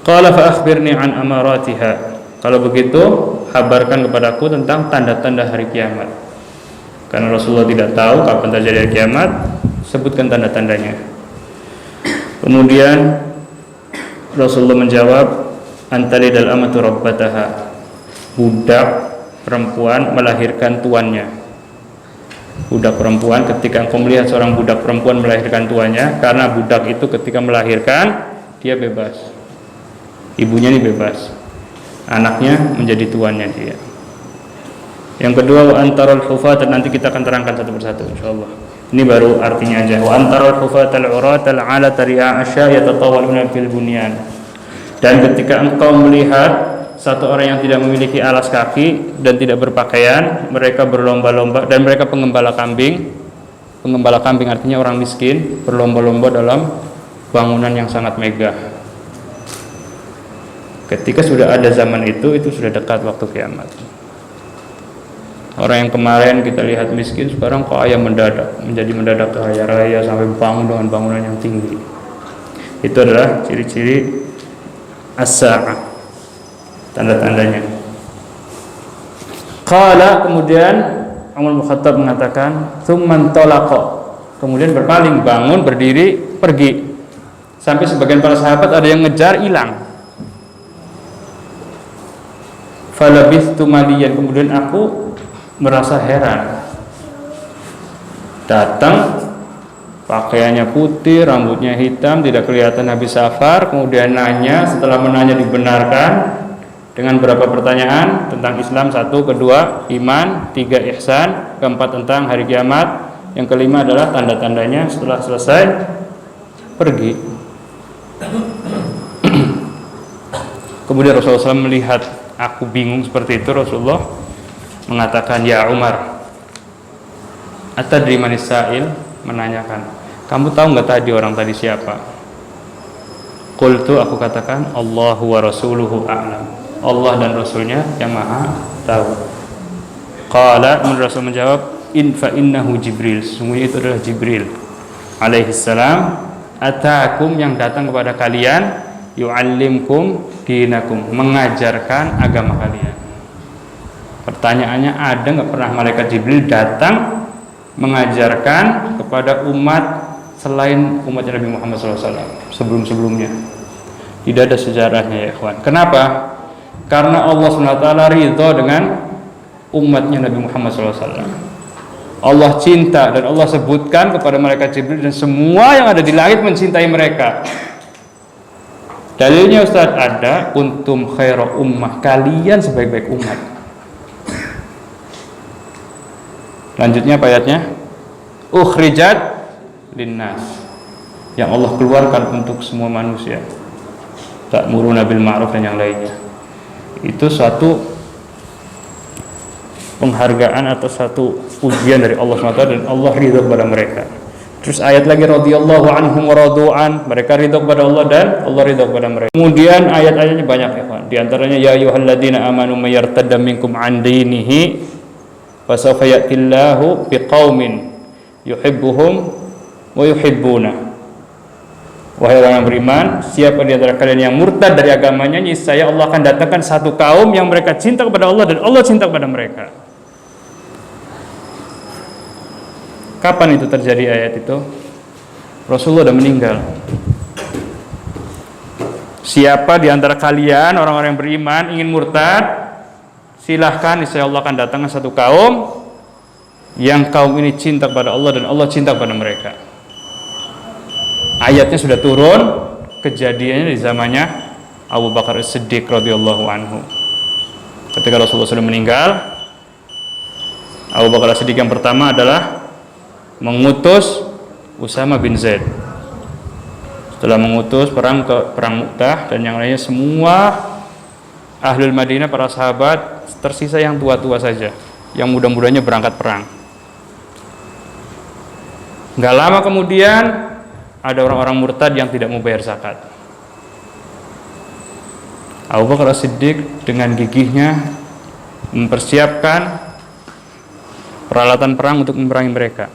Qala fa akhbirni an amaratiha. Kalau begitu, kabarkan kepadaku tentang tanda-tanda hari kiamat. Karena Rasulullah tidak tahu kapan terjadi hari kiamat, sebutkan tanda-tandanya. Kemudian Rasulullah menjawab, antalidal amatu rabbataha. Budak perempuan melahirkan tuannya. Budak perempuan, ketika engkau melihat seorang budak perempuan melahirkan tuannya, karena budak itu ketika melahirkan dia bebas. Ibunya ini bebas. Anaknya menjadi tuannya dia. Yang kedua, wa antarul hufat, nanti kita akan terangkan satu persatu insyaallah. Ini baru artinya aja. Wa antarul hufat al-urat al-ala tari'a asya yatatawaluna fil bunyan. Dan ketika engkau melihat satu orang yang tidak memiliki alas kaki dan tidak berpakaian, mereka berlomba-lomba, dan mereka pengembala kambing. Pengembala kambing artinya orang miskin, berlomba-lomba dalam bangunan yang sangat megah. Ketika sudah ada zaman itu sudah dekat waktu kiamat. Orang yang kemarin kita lihat miskin, sekarang kaya mendadak, menjadi mendadak kaya raya sampai bangun dengan bangunan yang tinggi. Itu adalah ciri-ciri as-sa'ah, tanda-tandanya. Qala, kemudian Umar bin Khattab mengatakan, tsumman talaqa, kemudian berpaling, bangun, berdiri, pergi. Sampai sebagian para sahabat ada yang ngejar, hilang. Falabithtu maliyan, kemudian aku merasa heran. Datang, pakaiannya putih, rambutnya hitam, tidak kelihatan habis safar. Kemudian nanya, setelah menanya dibenarkan dengan berapa pertanyaan tentang Islam. 1, kedua iman, 3 ihsan, keempat tentang hari kiamat, yang kelima adalah tanda-tandanya. Setelah selesai pergi. Kemudian Rasulullah SAW melihat aku bingung seperti itu, Rasulullah mengatakan, ya Umar, atadri manis sa'il, menanyakan, kamu tahu nggak tadi orang tadi siapa? Qultu, aku katakan, Allahu wa rasuluhu a'lam, Allah dan Rasulnya yang maha tahu. Qala, Rasul menjawab, fa innahu Jibril, sesungguhnya itu adalah Jibril alaihi salam, atakum, yang datang kepada kalian, yu'allimkum dinakum, mengajarkan agama kalian. Pertanyaannya, ada nggak pernah malaikat Jibril datang mengajarkan kepada umat selain umat Nabi Muhammad SAW sebelum-sebelumnya? Tidak ada sejarahnya ya ikhwan. Kenapa? Karena Allah SWT ridho dengan umatnya Nabi Muhammad SAW. Allah cinta, dan Allah sebutkan kepada malaikat Jibril dan semua yang ada di langit mencintai mereka. Dalilnya Ustaz ada, kuntum khaira ummah, kalian sebaik-baik umat. Lanjutnya ayatnya, ukhrijat linnas, yang Allah keluarkan untuk semua manusia. Ta'muruna bil ma'ruf dan yang lainnya. Itu suatu penghargaan atau satu ujian dari Allah SWT dan Allah ridho kepada mereka. Terus ayat lagi radhiyallahu anhum wa radu'an, mereka ridho kepada Allah dan Allah ridho kepada mereka. Kemudian ayat-ayatnya banyak ya, Pak. Di antaranya ya ayyuhalladzina amanu may yartadda minkum an dinihi fasawfa ya'tillahu biqaumin yuhibbuhum wa yuhibbuna. Wahai orang yang beriman, siapa di antara kalian yang murtad dari agamanya, niscaya Allah akan datangkan satu kaum yang mereka cinta kepada Allah dan Allah cinta kepada mereka. Kapan itu terjadi ayat itu? Rasulullah sudah meninggal. Siapa di antara kalian orang-orang yang beriman ingin murtad, silahkan, niscaya Allah akan datangkan satu kaum yang kaum ini cinta kepada Allah dan Allah cinta kepada mereka. Ayatnya sudah turun, kejadiannya di zamannya Abu Bakar As-Siddiq radhiyallahu anhu. Ketika Rasulullah sudah meninggal, Abu Bakar As-Siddiq yang pertama adalah mengutus Usama bin Zaid. Setelah mengutus perang Mu'tah dan yang lainnya, semua ahlul Madinah, para sahabat, tersisa yang tua-tua saja, yang muda-mudanya berangkat perang. Nggak lama kemudian ada orang-orang murtad yang tidak mau bayar zakat. Abu Bakar As-Siddiq dengan gigihnya mempersiapkan peralatan perang untuk memerangi mereka.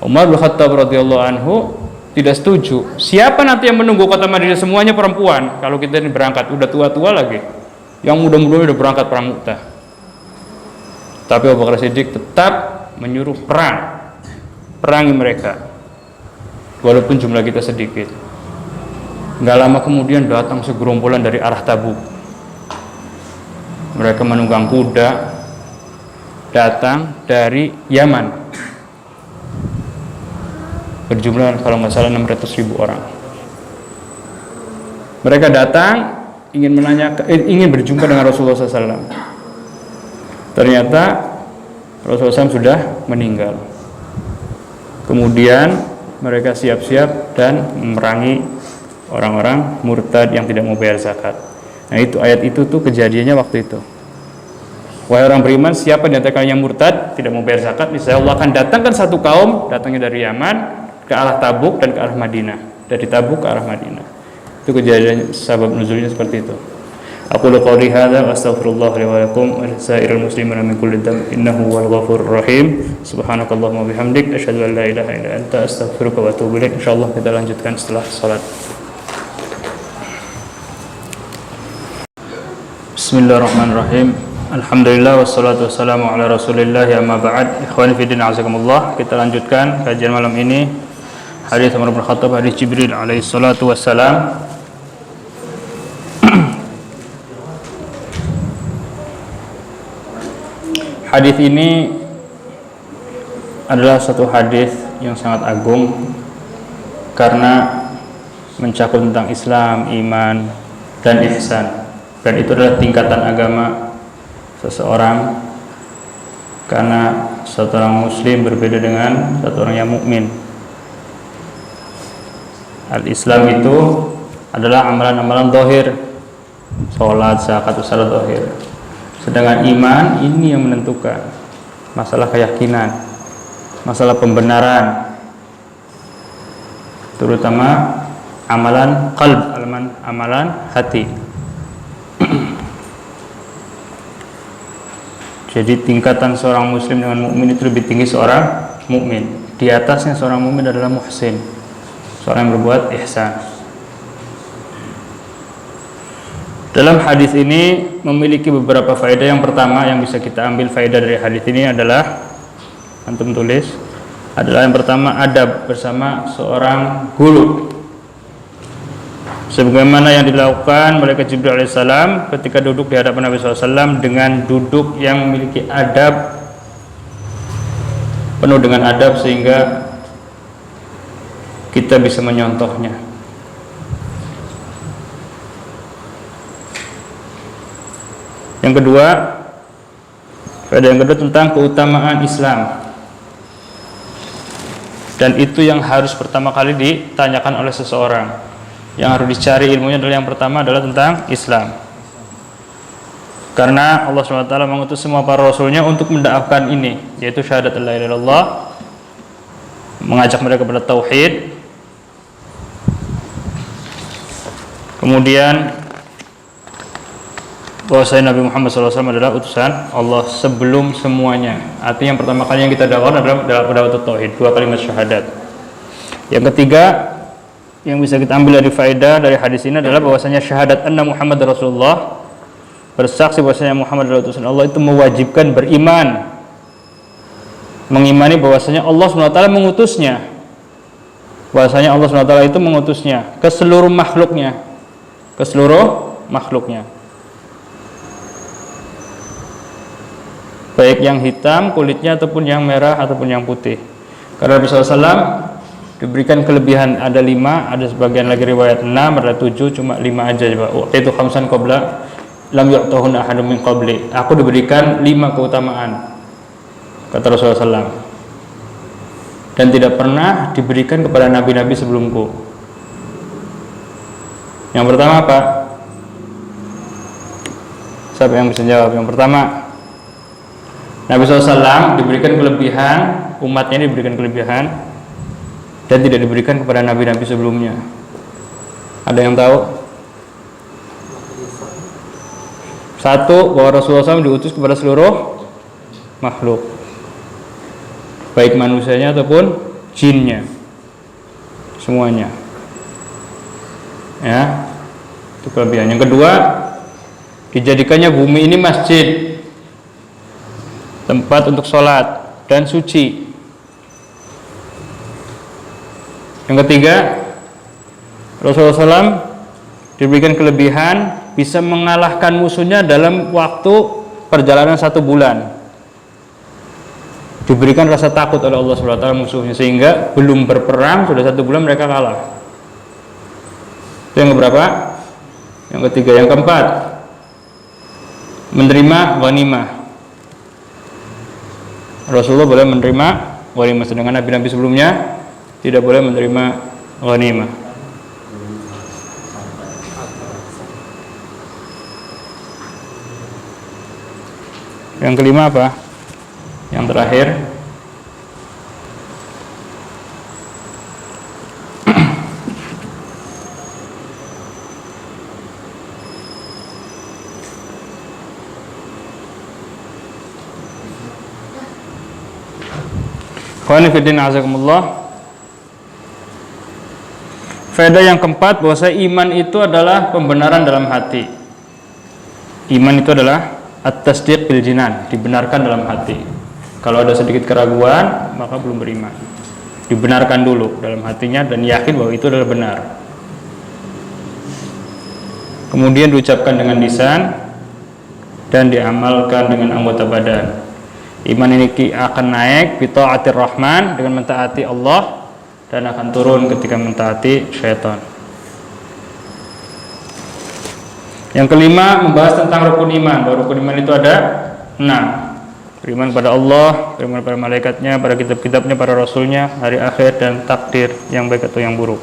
Umar bin Khattab radhiyallahu anhu tidak setuju. Siapa nanti yang menunggu kota Madinah? Semuanya perempuan. Kalau kita ini berangkat, udah tua-tua lagi. Yang muda-muda udah berangkat perang Mu'tah. Tapi Abu Bakar Siddiq tetap menyuruh perangi mereka, walaupun jumlah kita sedikit. Nggak lama kemudian datang segerombolan dari arah Tabuk. Mereka menunggang kuda, datang dari Yaman. Berjumlah kalau nggak salah 600.000 orang. Mereka datang ingin berjumpa dengan Rasulullah SAW. Ternyata Rasulullah SAW sudah meninggal. Kemudian mereka siap-siap dan memerangi orang-orang murtad yang tidak mau bayar zakat. Nah, itu ayat itu tuh kejadiannya waktu itu. Wahai orang beriman, siapa di antara kalian yang murtad tidak mau bayar zakat, niscaya Allah akan datangkan satu kaum, datangnya dari Yaman ke arah Tabuk dan ke arah Madinah, dari Tabuk ke arah Madinah. Itu kejadian sabab nuzulnya seperti itu. Aku qouli hadza wa astaghfirullah li wa lakum wa lisairil muslimina min kulli dhanbin innahu huwal ghafurur rahim. Subhanakallahumma wa bihamdik asyhadu an la ilaha illa anta astaghfiruka wa atubu ilaik. Insyaallah kita lanjutkan setelah salat. Bismillahirrahmanirrahim. Alhamdulillah wassalatu wassalamu ala Rasulillah, amma ba'd. Ikhwani fi din, azakumullah. Kita lanjutkan kajian malam ini. Hadis Umar bin Khattab, hadis Jibril alaihi salatu wassalam. Hadis ini adalah satu hadis yang sangat agung karena mencakup tentang Islam, iman, dan ihsan. Dan itu adalah tingkatan agama seseorang, karena satu orang muslim berbeda dengan satu orang yang mukmin. Al-Islam itu adalah amalan-amalan zahir, sholat, zakat, usaha zahir. Sedangkan iman ini yang menentukan masalah keyakinan, masalah pembenaran, terutama amalan qalb, amalan hati. Jadi tingkatan seorang muslim dengan mukmin itu lebih tinggi seorang mukmin. Di atasnya seorang mukmin adalah muhsin, seorang yang berbuat ihsan. Dalam hadis ini memiliki beberapa faedah. Yang pertama yang bisa kita ambil faedah dari hadis ini adalah, antum tulis, adalah yang pertama adab bersama seorang guru, sebagaimana yang dilakukan malaikat Jibril alaihissalam ketika duduk di hadapan Nabi SAW dengan duduk yang memiliki adab, penuh dengan adab, sehingga kita bisa menyontohnya. Yang kedua, faedah yang kedua tentang keutamaan Islam, dan itu yang harus pertama kali ditanyakan oleh seseorang. Yang harus dicari ilmunya adalah yang pertama adalah tentang Islam. Karena Allah SWT mengutus semua para rasulnya untuk mendakwahkan ini, yaitu syahadat la ilaha illallah, mengajak mereka kepada tauhid. Kemudian bahwasanya Nabi Muhammad SAW adalah utusan Allah sebelum semuanya. Artinya yang pertama kali yang kita dakwahkan adalah dakwah tauhid, 2 kalimat syahadat. Yang ketiga yang bisa kita ambil dari faedah dari hadis ini adalah bahwasanya syahadat anna Muhammad Rasulullah, bersaksi bahwasanya Muhammad adalah utusan Allah, itu mewajibkan beriman, mengimani bahwasanya Allah SWT mengutusnya, bahwasanya Allah SWT itu mengutusnya ke seluruh makhluknya, baik yang hitam kulitnya ataupun yang merah ataupun yang putih. Karena Nabi SAW diberikan kelebihan, ada 5, ada sebagian lagi riwayat 6, ada 7, cuma 5 aja. Itu khamsan qabla lam yu'tahun ahadun min qabli. Aku diberikan 5 keutamaan, kata Rasulullah SAW, dan tidak pernah diberikan kepada nabi-nabi sebelumku. Yang pertama apa? Siapa yang bisa jawab? Yang pertama, Nabi SAW diberikan kelebihan, umatnya diberikan kelebihan dan tidak diberikan kepada nabi-nabi sebelumnya. Ada yang tahu? Satu, bahwa Rasulullah SAW diutus kepada seluruh makhluk, baik manusianya ataupun jinnya, semuanya. Ya, itu kelebihan. Yang kedua, dijadikannya bumi ini masjid, tempat untuk sholat dan suci. Yang ketiga, Rasulullah SAW diberikan kelebihan bisa mengalahkan musuhnya dalam waktu perjalanan 1 bulan. Diberikan rasa takut oleh Allah SWT musuhnya, sehingga belum berperang sudah 1 bulan mereka kalah. Itu yang keberapa? Yang ketiga. Yang keempat, menerima ghanimah. Rasulullah boleh menerima ghanimah, sedangkan nabi-nabi sebelumnya tidak boleh menerima ghanimah. Yang kelima apa? Yang terakhir, Ikhwani fiddin azakumullah. Faedah yang keempat, bahwa iman itu adalah pembenaran dalam hati. Iman itu adalah at-tasdiq bil jinan, dibenarkan dalam hati. Kalau ada sedikit keraguan, maka belum beriman. Dibenarkan dulu dalam hatinya dan yakin bahwa itu adalah benar. Kemudian diucapkan dengan lisan dan diamalkan dengan anggota badan. Iman ini akan naik bi ta'atir rahman, dengan mentaati Allah, dan akan turun ketika mentaati syaitan. Yang kelima, membahas tentang rukun iman. Bahwa rukun iman itu ada 6. Beriman pada Allah, beriman pada malaikatnya, pada kitab-kitabnya, para rasulnya, hari akhir, dan takdir yang baik atau yang buruk.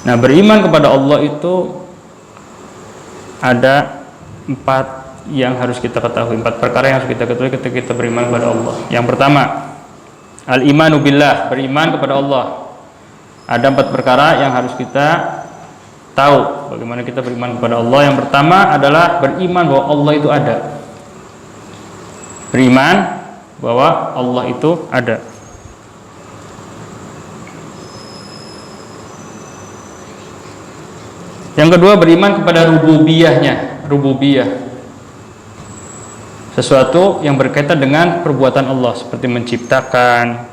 Nah, beriman kepada Allah itu ada 4 yang harus kita ketahui, 4 perkara yang harus kita ketahui ketika kita beriman kepada Allah. Yang pertama, al-imanu billah, beriman kepada Allah. Ada 4 perkara yang harus kita tahu bagaimana kita beriman kepada Allah. Yang pertama adalah beriman bahwa Allah itu ada. Beriman bahwa Allah itu ada. Yang kedua, beriman kepada rububiyahnya. Rububiyah, sesuatu yang berkaitan dengan perbuatan Allah, seperti menciptakan,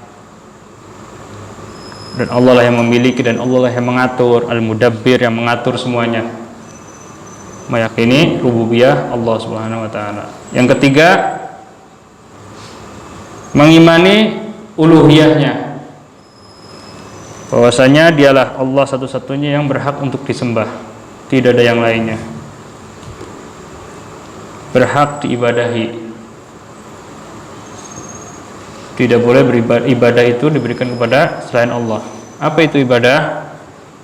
dan Allah lah yang memiliki, dan Allah lah yang mengatur, al-mudabbir, yang mengatur semuanya. Meyakini rububiyah Allah Subhanahu wa taala. Yang ketiga, mengimani uluhiyahnya, bahwasanya dialah Allah satu-satunya yang berhak untuk disembah, tidak ada yang lainnya, berhak diibadahi. Tidak boleh beribadah itu diberikan kepada selain Allah. Apa itu ibadah?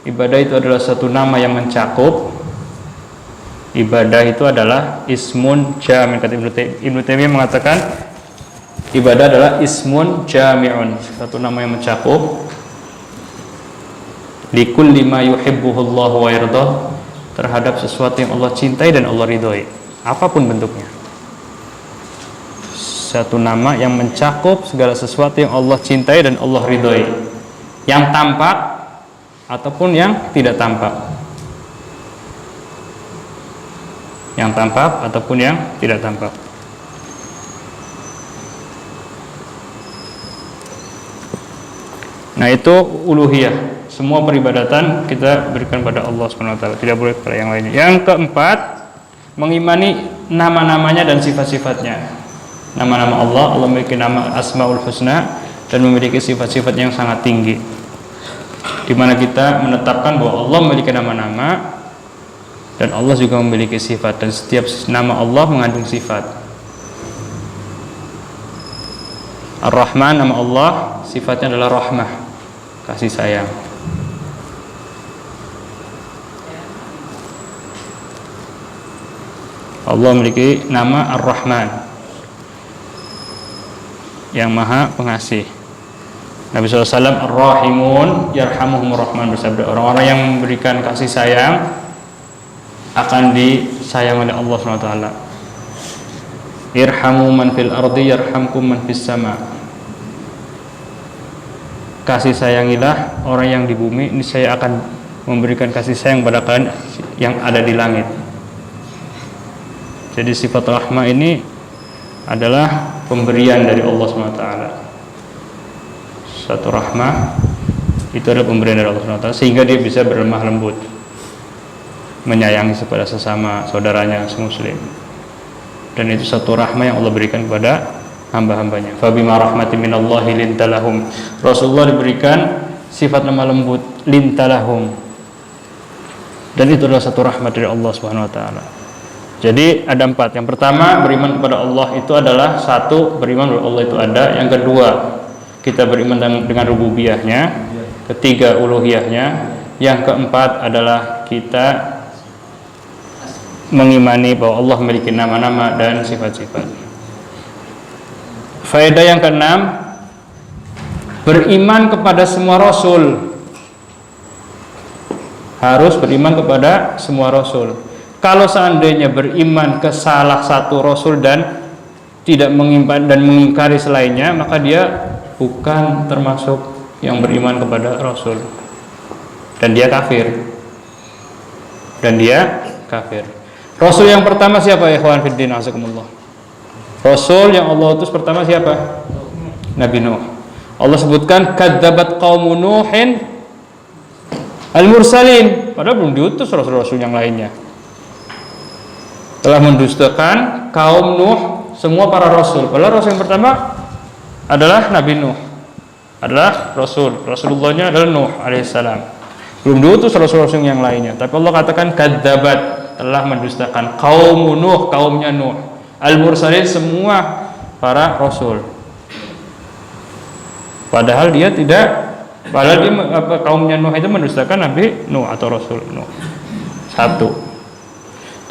Ibadah itu adalah satu nama yang mencakup Ibadah itu adalah ismun jami'. Kata Ibnu Taimiyah mengatakan ibadah adalah ismun jami'un, satu nama yang mencakup likulli ma yuhibbuhullahu wa yardah, terhadap sesuatu yang Allah cintai dan Allah ridhoi, apapun bentuknya. Satu nama yang mencakup segala sesuatu yang Allah cintai dan Allah ridhoi, yang tampak ataupun yang tidak tampak. Yang tampak ataupun yang tidak tampak. Nah, itu uluhiyah. Semua peribadatan kita berikan pada Allah Subhanahu wa taala, tidak boleh kepada yang lainnya. Yang keempat, mengimani nama-namanya dan sifat-sifatnya. Nama-nama Allah memiliki nama Asmaul Husna dan memiliki sifat-sifat yang sangat tinggi. Di mana kita menetapkan bahwa Allah memiliki nama-nama dan Allah juga memiliki sifat, dan setiap nama Allah mengandung sifat. Ar-Rahman, nama Allah, sifatnya adalah rahmah, kasih sayang. Allah memiliki nama Ar-Rahman, yang maha pengasih. Nabi SAW, Ar-Rahimun yarhamuhumur Rahman, bersabda, orang-orang yang memberikan kasih sayang akan disayang oleh Allah SWT. Irhamu man fil ardi yarhamkum man fis sama. Kasih sayangilah orang yang di bumi, ini saya akan memberikan kasih sayang pada kalian yang ada di langit. Jadi sifat rahmah ini adalah pemberian dari Allah SWT. Satu rahmah itu adalah pemberian dari Allah SWT, sehingga dia bisa berlemah lembut, menyayangi kepada sesama saudaranya muslim. Dan itu satu rahmah yang Allah berikan kepada hamba-hambanya. Fabima rahmatin minallahi lintalahum. Rasulullah diberikan sifat lemah lembut, lintalahum, dan itu adalah satu rahmat dari Allah Subhanahu wa taala. Jadi ada empat. Yang pertama, beriman kepada Allah itu adalah satu, beriman bahwa Allah itu ada. Yang kedua, kita beriman dengan rububiyahnya. Ketiga, uluhiyahnya. Yang keempat adalah kita mengimani bahwa Allah memiliki nama-nama dan sifat-sifat. Faedah yang keenam, beriman kepada semua rasul. Harus beriman kepada semua rasul. Kalau seandainya beriman ke salah satu rasul dan tidak mengingkari selainnya, maka dia bukan termasuk yang beriman kepada rasul, dan dia kafir. Rasul yang pertama siapa, ya ikhwan fiddin, azakumullah? Rasul yang Allah utus pertama siapa? Nabi Nuh. Allah sebutkan kadzabat qaumun Nuhin al-mursalin, padahal belum diutus rasul-rasul yang lainnya. Telah mendustakan kaum Nuh semua para rasul. Padahal rasul yang pertama adalah Nabi Nuh, adalah Rasulullahnya adalah Nuh alaihissalam. Belum diutus rasul-rasul yang lainnya. Tapi Allah katakan kadzabat, telah mendustakan kaum Nuh, kaumnya Nuh, al-mursalin, semua para rasul. Padahal dia kaumnya Nuh itu mendustakan Nabi Nuh atau Rasul Nuh. Satu.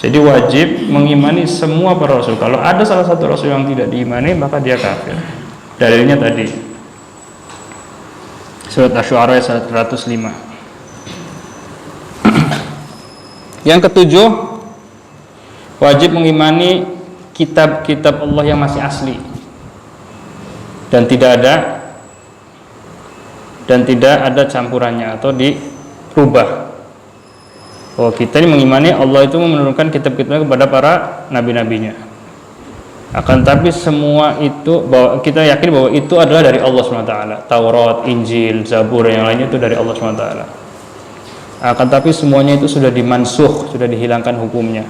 Jadi wajib mengimani semua para rasul. Kalau ada salah satu rasul yang tidak diimani, maka dia kafir. Dalilnya tadi surat Asy-Syu'ara ayat 105. Yang ketujuh, wajib mengimani kitab-kitab Allah yang masih asli dan tidak ada campurannya atau dirubah. Bahwa kita ini mengimani Allah itu menurunkan kitab-kitabnya kepada para nabi-nabinya. Akan tapi semua itu, bahwa kita yakin bahwa itu adalah dari Allah SWT. Taurat, Injil, Zabur, yang lainnya itu dari Allah SWT. Akan tapi semuanya itu sudah dimansuh, sudah dihilangkan hukumnya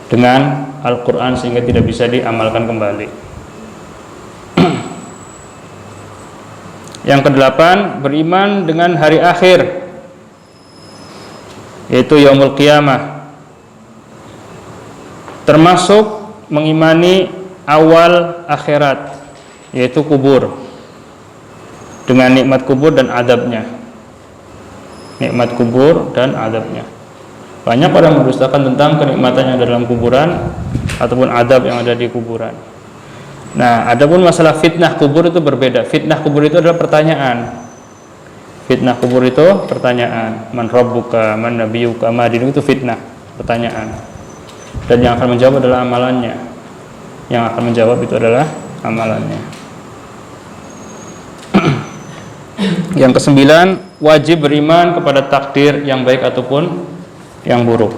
dengan Al-Quran, sehingga tidak bisa diamalkan kembali. Yang kedelapan, beriman dengan hari akhir, yaitu yaumul qiyamah, termasuk mengimani awal akhirat, yaitu kubur, dengan nikmat kubur dan adabnya. Nikmat kubur dan adabnya. Banyak orang mendustakan tentang kenikmatan yang ada dalam kuburan ataupun adab yang ada di kuburan. Nah, adapun masalah fitnah kubur itu berbeda. Fitnah kubur itu adalah pertanyaan. Fitnah kubur itu pertanyaan. Man rabbuka, man nabiyuka, ma dinuka, itu fitnah, pertanyaan. Dan yang akan menjawab adalah amalannya. Yang akan menjawab itu adalah amalannya. Yang kesembilan, wajib beriman kepada takdir yang baik ataupun yang buruk.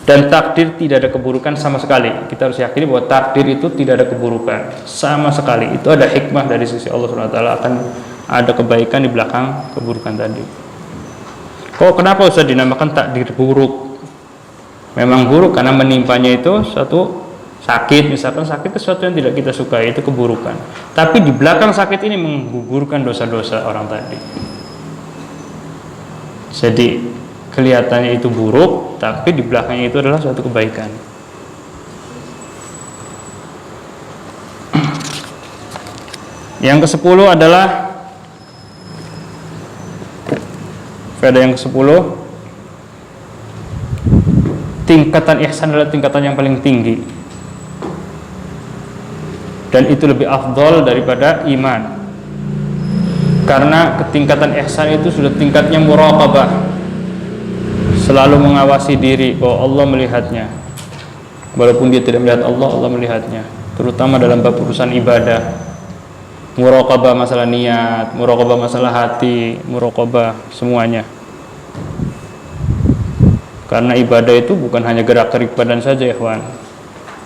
Dan takdir tidak ada keburukan sama sekali. Kita harus yakini bahwa takdir itu tidak ada keburukan sama sekali. Itu ada hikmah dari sisi Allah SWT, akan ada kebaikan di belakang keburukan tadi. Kok kenapa usah dinamakan takdir buruk? Memang buruk karena menimpanya itu suatu sakit, misalkan sakit sesuatu yang tidak kita sukai, itu keburukan. Tapi di belakang sakit ini menggugurkan dosa-dosa orang tadi. Jadi kelihatannya itu buruk, tapi di belakangnya itu adalah suatu kebaikan. Yang ke-10 adalah faedah yang ke-10, tingkatan ihsan adalah tingkatan yang paling tinggi, dan itu lebih afdol daripada iman, karena ketingkatan ihsan itu sudah tingkatnya muraqabah, selalu mengawasi diri bahwa Allah melihatnya, walaupun dia tidak melihat Allah, Allah melihatnya, terutama dalam bab urusan ibadah. Muraqabah masalah niat, muraqabah masalah hati, muraqabah semuanya. Karena ibadah itu bukan hanya gerak-gerik badan saja, ikhwan.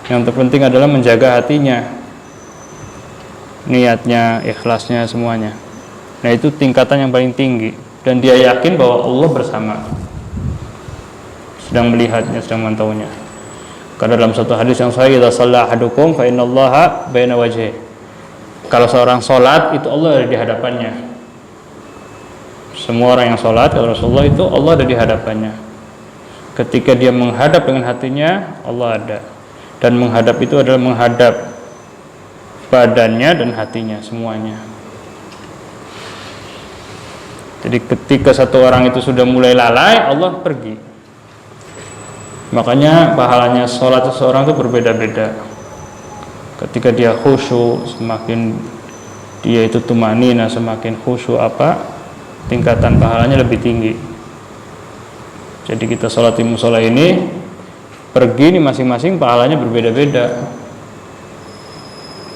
Yang terpenting adalah menjaga hatinya, niatnya, ikhlasnya, semuanya. Nah, itu tingkatan yang paling tinggi, dan dia yakin bahwa Allah bersama, sedang melihatnya, sedang memantaunya. Karena dalam satu hadis yang sahih, idza shalla ahadukum fa innallaha baina wajhihi. Kalau seorang sholat, itu Allah ada di hadapannya. Semua orang yang sholat, kalau Rasulullah, itu Allah ada di hadapannya. Ketika dia menghadap dengan hatinya, Allah ada. Dan menghadap itu adalah menghadap badannya dan hatinya, semuanya. Jadi ketika satu orang itu sudah mulai lalai, Allah pergi. Makanya pahalanya sholat seseorang itu berbeda-beda. Ketika dia khusyuk, semakin dia itu tumanina, semakin khusyuk tingkatan pahalanya lebih tinggi. Jadi kita sholat di musola ini, pergi nih masing-masing pahalanya berbeda-beda.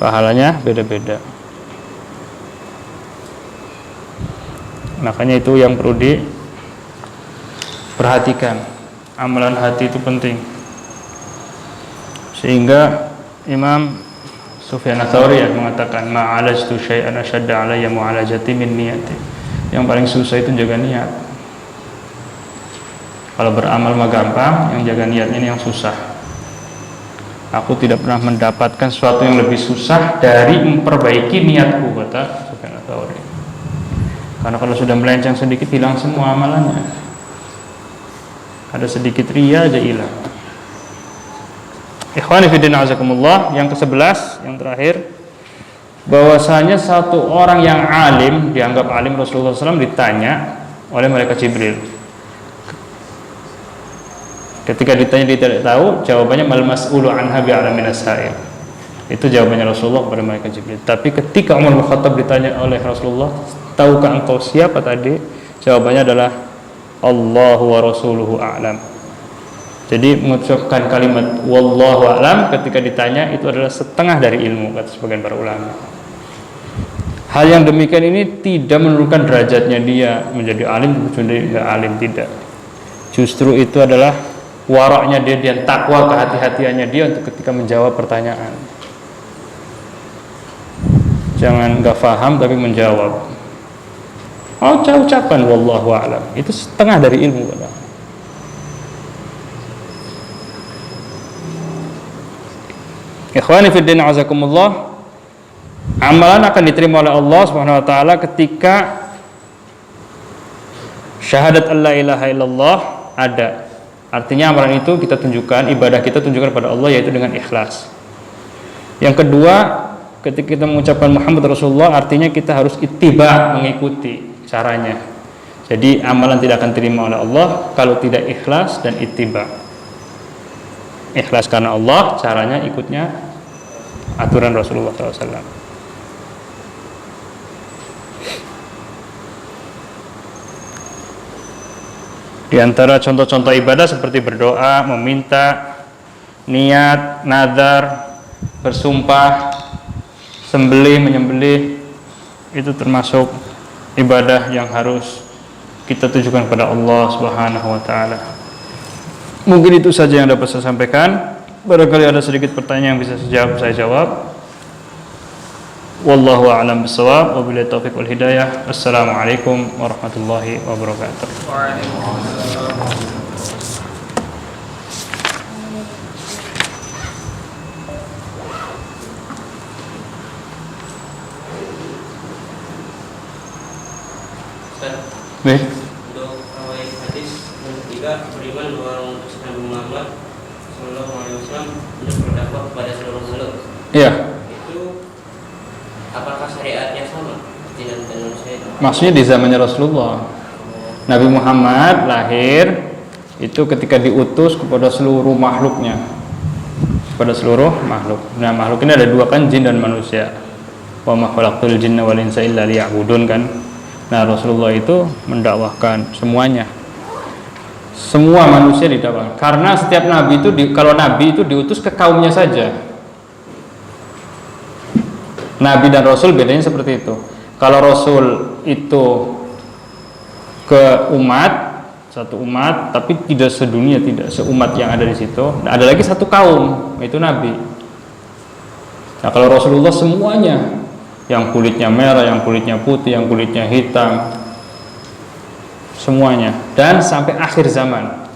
Pahalanya beda-beda. Makanya itu yang perlu diperhatikan. Amalan hati itu penting. Sehingga Imam Sufyan Ats-Tsauri mengatakan, ma'alajtu syai'an ashadda alayya mu'alajati min niyati. Yang paling susah itu jaga niat. Kalau beramal mah gampang, yang jaga niatnya ini yang susah. Aku tidak pernah mendapatkan sesuatu yang lebih susah dari memperbaiki niatku, kata Sufyan Ats-Tsauri. Karena kalau sudah melenceng sedikit, hilang semua amalannya. Ada sedikit ria aja hilang. Ikhwani fillah azakumullah, yang ke-11, yang terakhir, bahwasanya satu orang yang alim, dianggap alim, Rasulullah SAW ditanya oleh malaikat Jibril. Ketika ditanya dia tidak tahu, jawabannya mal mas'ulu anha bi'alamin as-sa'il. Itu jawabannya Rasulullah kepada malaikat Jibril. Tapi ketika Umar bin Khattab ditanya oleh Rasulullah, tahukah engkau siapa tadi? Jawabannya adalah Allahu wa rasuluhu a'lam. Jadi mengucapkan kalimat wallahu a'lam ketika ditanya itu adalah setengah dari ilmu, kata sebagian para ulama. Hal yang demikian ini tidak menurunkan derajatnya dia menjadi alim, menjadi tidak alim, tidak. Justru itu adalah waraknya dia dan takwa, kehati-hatiannya dia untuk ketika menjawab pertanyaan. Jangan nggak paham tapi menjawab. Ucapan wallahu a'lam itu setengah dari ilmu, kata. Ikhwani fi din azakumullah, amalan akan diterima oleh Allah Subhanahu wa taala ketika syahadat alla ilaha illallah ada. Artinya amalan itu kita tunjukkan, ibadah kita tunjukkan kepada Allah, yaitu dengan ikhlas. Yang kedua, ketika kita mengucapkan Muhammad Rasulullah, artinya kita harus ittiba, mengikuti caranya. Jadi amalan tidak akan terima oleh Allah kalau tidak ikhlas dan ittiba. Ikhlas karena Allah, caranya ikutnya aturan Rasulullah SAW. Di antara contoh-contoh ibadah seperti berdoa, meminta, niat, nazar, bersumpah, sembelih, menyembelih, itu termasuk ibadah yang harus kita tujukan kepada Allah Subhanahu wa taala. Mungkin itu saja yang dapat saya sampaikan. Barangkali ada sedikit pertanyaan yang bisa saya jawab. Wallahu a'lam bishawab. Wabillahi taufiq wal hidayah. Assalamualaikum warahmatullahi wabarakatuh. Baik. Untuk riwayat hadis yang ketiga, beriman bahwa Nabi Muhammad Sallallahu Alaihi Wasallam berdakwah kepada seluruh makhluk. Iya. Itu apakah syariatnya sama dengan manusia itu? Maksudnya di zamannya Rasulullah. Nabi Muhammad lahir itu ketika diutus kepada seluruh makhluknya, kepada seluruh makhluk. Nah, makhluk ini ada dua kan, jin dan manusia. Wa ma khalaqtul jinna wal insa illa liya'budun kan. Nah, Rasulullah itu mendakwahkan semuanya, semua manusia didakwahkan. Karena setiap nabi itu kalau nabi itu diutus ke kaumnya saja. Nabi dan Rasul bedanya seperti itu. Kalau Rasul itu ke umat, satu umat, tapi tidak sedunia, tidak seumat yang ada di situ. Nah, ada lagi satu kaum, itu Nabi. Nah, kalau Rasulullah semuanya, yang kulitnya merah, yang kulitnya putih, yang kulitnya hitam, semuanya, dan sampai akhir zaman.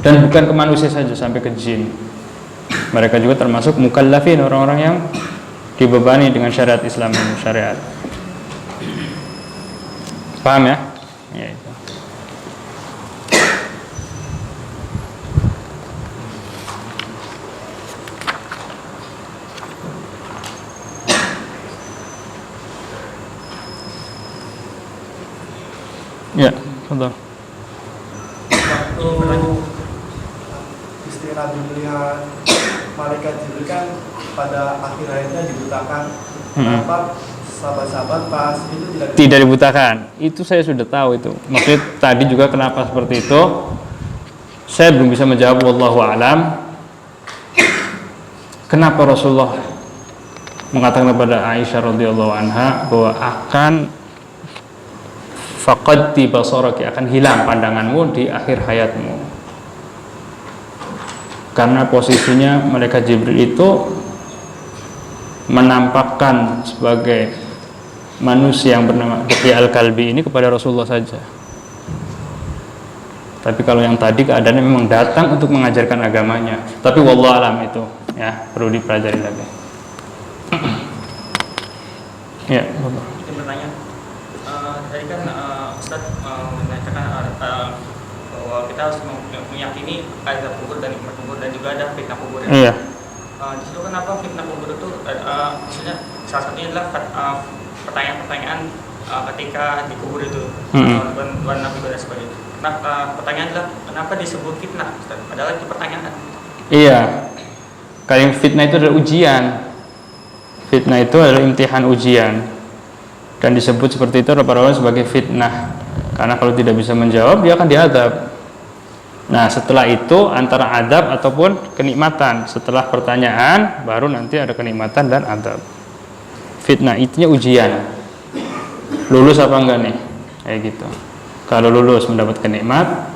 Dan bukan ke manusia saja, sampai ke jin. Mereka juga termasuk mukallafin, orang-orang yang dibebani dengan syariat Islam, syariat. Paham ya? Ya itu. Ya, betul. Waktu istri Nabi melihat malaikat Jibril kan pada akhir hayatnya dibutakan. Kenapa sahabat-sahabat pas itu tidak dibutakan? Itu saya sudah tahu itu. Maksudnya tadi juga kenapa seperti itu? Saya belum bisa menjawab, wallahu alam. Kenapa Rasulullah mengatakan kepada Aisyah radhiyallahu anha bahwa akan faqadti basaraki, akan hilang pandanganmu di akhir hayatmu, karena posisinya malaikat Jibril itu menampakkan sebagai manusia yang bernama Dihya al-Kalbi ini kepada Rasulullah saja. Tapi kalau yang tadi keadaannya memang datang untuk mengajarkan agamanya. Tapi wallahu alam itu ya perlu dipelajari lagi. Ya, Bapak. Pertanyaan. Tadi kan Ustaz menyatakan bahwa kita harus meyakini ada kubur dan nikmat kubur dan juga ada fitnah kubur. Iya. Di situ kenapa fitnah kubur itu maksudnya salah satunya adalah pertanyaan-pertanyaan ketika di kubur itu, tuan Nabi dan sebagainya. Nah, pertanyaan adalah kenapa disebut fitnah, Ustaz? Padahal itu pertanyaan. Iya. Kalau fitnah itu adalah ujian. Fitnah itu adalah imtihan, ujian. Dan disebut seperti itu oleh para ulama sebagai fitnah. Karena kalau tidak bisa menjawab, dia akan diadab. Nah, setelah itu antara adab ataupun kenikmatan. Setelah pertanyaan, baru nanti ada kenikmatan dan adab. Fitnah itu ujian. Lulus apa enggak nih? Kayak gitu. Kalau lulus mendapatkan nikmat,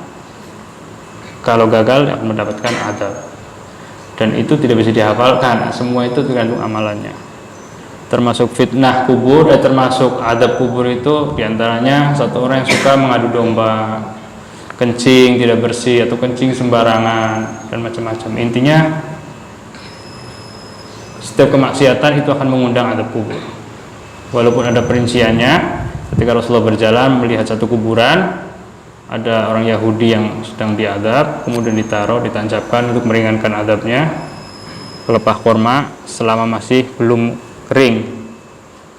kalau gagal akan mendapatkan adab. Dan itu tidak bisa dihafalkan. Semua itu tergantung amalannya. Termasuk fitnah kubur, termasuk adab kubur itu diantaranya satu orang yang suka mengadu domba, kencing tidak bersih atau kencing sembarangan dan macam-macam. Intinya setiap kemaksiatan itu akan mengundang adab kubur. Walaupun ada perinciannya, ketika Rasulullah berjalan melihat satu kuburan, ada orang Yahudi yang sedang diadab, kemudian ditancapkan untuk meringankan adabnya, pelepah korma selama masih belum kering.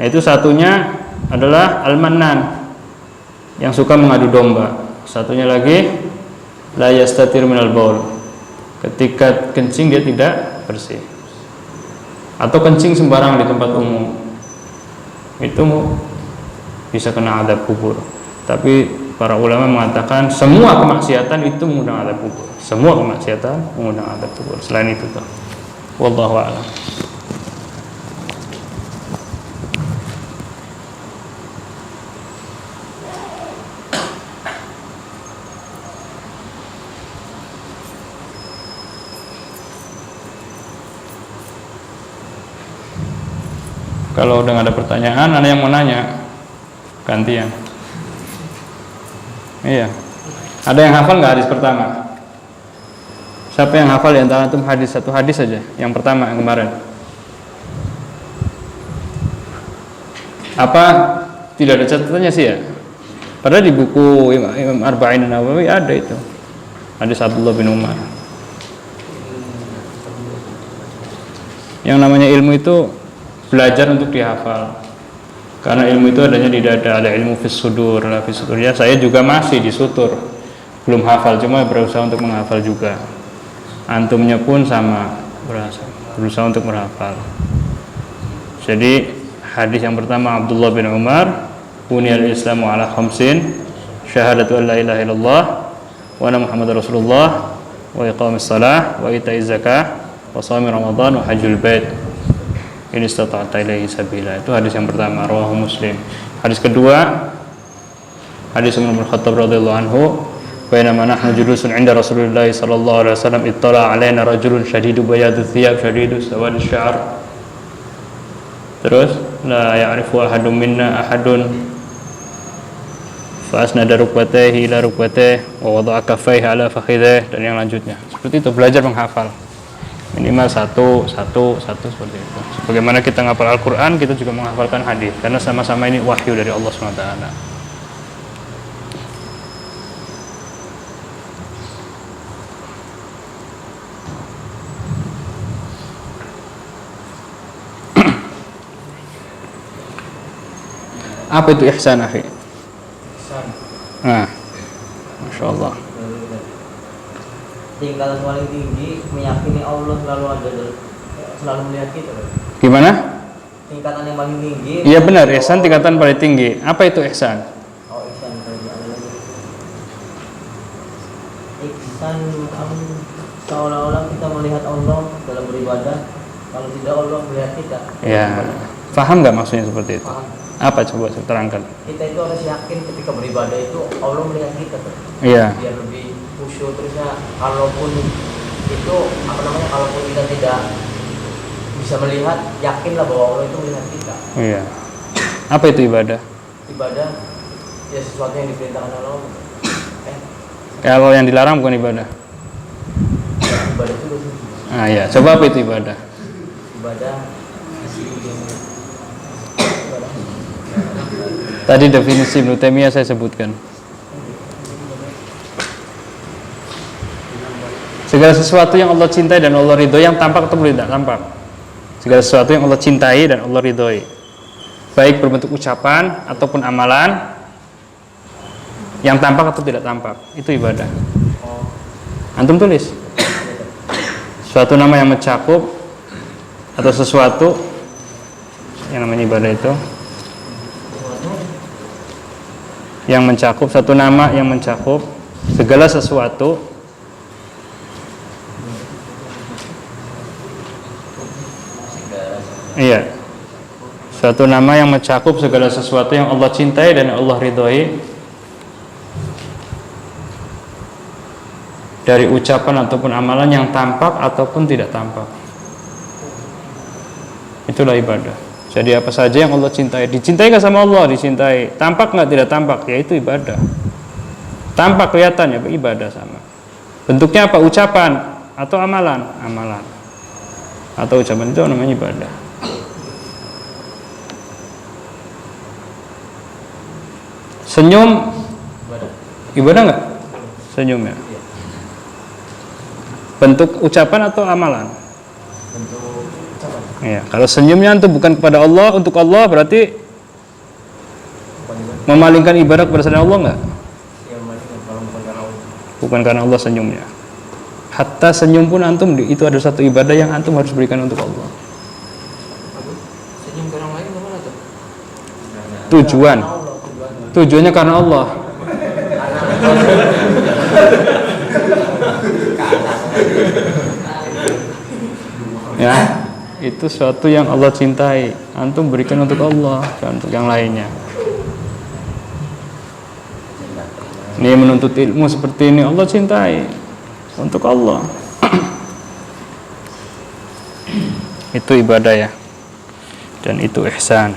Nah, itu satunya adalah Al-Mannan. yang suka mengadu domba. Satunya lagi la yastatir minal baul, ketika kencing dia tidak bersih, atau kencing sembarang di tempat umum, itu bisa kena azab kubur. Tapi para ulama mengatakan semua kemaksiatan itu mengundang azab kubur. Semua kemaksiatan mengundang azab kubur. Selain itu tuh, wallahu a'lam. Kalau udah nggak ada pertanyaan, ada yang mau nanya, gantian. Iya. Ada yang hafal nggak hadis pertama? Siapa yang hafal di antara antum hadis, satu hadis saja? Yang pertama yang kemarin. Apa tidak ada catatannya sih ya? Padahal di buku Imam Arba'in Nawawi ada itu. Hadis Abdullah bin Umar. Yang namanya ilmu itu belajar untuk dihafal. Karena ilmu itu adanya di dada, ada ilmu fis sudur, ya. Saya juga masih di sutur, belum hafal, cuma berusaha untuk menghafal juga. Antumnya pun sama, berusaha untuk menghafal. Jadi hadis yang pertama Abdullah bin Umar, buniyal islamu ala khamsin, syahadatu an la ilaha illallah wa anna muhammadar rasulullah, wa iqamis salah, wa ita'iz zakah, wa shaumi ramadan, wa hajjul bait, ini istata'ta ilaihi sabila. Itu hadis yang pertama, rawahu Muslim. Hadis kedua, hadis Umar bin Khattab radhiyallahu anhu, bainama nahnu julusun 'inda Rasulillah sallallahu alaihi wasallam ittala 'alaina rajulun shadidu bayadul thiyab shadidu sawad asy-sya'r. Terus la ya'rifu ahadun minna ahadun fa asnada rukbatayhi ila rukbatayhi wa wada'a kaffayhi 'ala fakhidhihi, dan yang lanjutnya. Seperti itu, belajar menghafal. Minimal satu seperti itu. Bagaimana kita menghafal Al-Quran, kita juga menghafalkan hadis, karena sama-sama ini wahyu dari Allah SWT. Apa itu ihsan, akhi? Ihsan. Nah, Masya Allah. Tingkatan paling tinggi meyakini Allah selalu melihat kita. Gimana? Tingkatan yang paling tinggi. Iya benar, ihsan tingkatan paling tinggi. Apa itu ihsan? Oh, ihsan tadi ada lagi. Ihsan seolah-olah kita melihat Allah dalam beribadah, kalau tidak Allah melihat kita. Ya, paham nggak maksudnya seperti itu? Paham. Apa coba saya terangkan? Kita itu harus yakin ketika beribadah itu Allah melihat kita tuh. Iya. Biar lebih khusyuk. Terusnya kalaupun itu kalaupun kita tidak bisa melihat, yakinlah bahwa Allah itu melihat kita. Iya. Apa itu ibadah? Ibadah ya sesuatu yang diperintahkan Allah. Kalau yang dilarang bukan ibadah. Ya, ibadah itu dosa. Ah ya, coba apa itu ibadah? Ibadah Tadi definisi Ibnu Taimiyah saya sebutkan. Segala sesuatu yang Allah cintai dan Allah ridhoi, yang tampak atau tidak tampak. Segala sesuatu yang Allah cintai dan Allah ridhoi, baik berbentuk ucapan ataupun amalan, yang tampak atau tidak tampak, itu ibadah. Antum tulis suatu nama yang mencakup atau sesuatu yang namanya ibadah itu, yang mencakup, satu nama yang mencakup segala sesuatu iya, suatu nama yang mencakup segala sesuatu yang Allah cintai dan Allah ridhoi, dari ucapan ataupun amalan yang tampak ataupun tidak tampak, itulah ibadah. Jadi apa saja yang Allah cintai, dicintai nggak sama Allah? Dicintai. Tampak nggak? Tidak tampak, ya itu ibadah. Tampak kelihatan, ya ibadah sama. Bentuknya apa? Ucapan atau amalan? Amalan atau ucapan, itu namanya ibadah. Senyum ibadah nggak? Senyum ya. Bentuk ucapan atau amalan? bentuk ucapan. Ya, kalau senyumnya itu bukan kepada Allah, untuk Allah, berarti Bukan ibadah. memalingkan ibadah kepada selain Allah enggak? Ya mungkin kalau bukan karena Allah. Bukan karena Allah senyumnya. Hatta senyum pun antum itu ada satu ibadah yang antum harus berikan untuk Allah. Senyum ke orang lain gimana tuh? Tujuan. Allah, tujuannya. Tujuannya karena Allah. Ya, itu suatu yang Allah cintai. Antum berikan untuk Allah, bukan untuk yang lainnya. Ini menuntut ilmu seperti ini Allah cintai untuk Allah. Itu ibadah ya. Dan itu ihsan.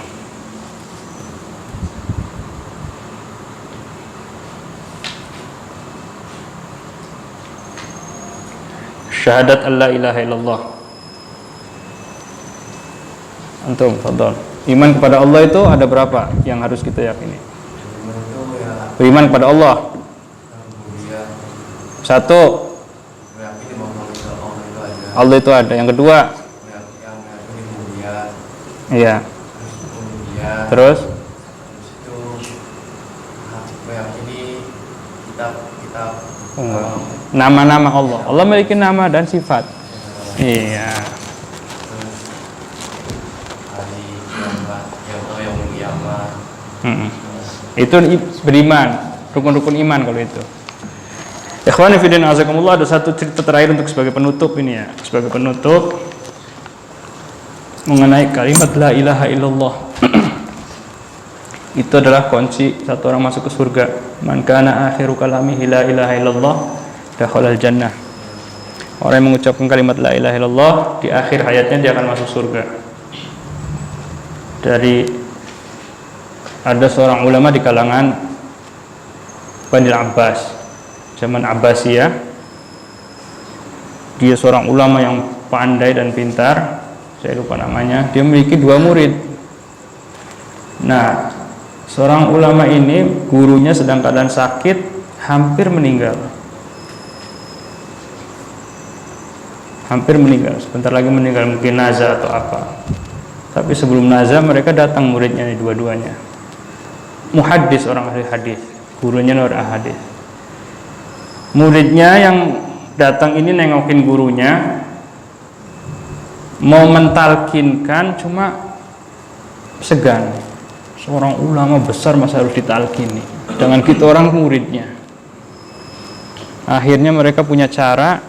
Syahadat alla ilaha illallah. Antum, fadhal. Iman kepada Allah itu ada berapa yang harus kita yakini? Beriman kepada Allah. Satu, Allah itu ada. Yang kedua, iya. Terus, nama-nama Allah. Allah memiliki nama dan sifat. Iya. Itu beriman, rukun-rukun iman kalau itu. Ikhwani fi din azakumullah, ada satu cerita terakhir untuk sebagai penutup ini ya, sebagai penutup mengenai kalimat la ilaha illallah. Itu adalah kunci satu orang masuk ke surga. Man kana akhiru kalamihi la ilaha illallah dakhalal jannah. Orang yang mengucapkan kalimat la ilaha illallah di akhir hayatnya dia akan masuk surga. Dari ada seorang ulama di kalangan Bani Abbas, zaman Abbasiyah. Dia seorang ulama yang pandai dan pintar, saya lupa namanya. Dia memiliki 2 murid. Nah, seorang ulama ini gurunya sedang keadaan sakit, hampir meninggal. Hampir meninggal, sebentar lagi meninggal, mungkin nazar atau apa. Tapi sebelum nazar mereka datang muridnya ini dua-duanya. Muhaddis, orang ahli hadis, gurunya orang hadis. Muridnya yang datang ini nengokin gurunya, mau mentalkinkan cuma segan. Seorang ulama besar masa harus ditalkini, dengan kita orang muridnya. Akhirnya mereka punya cara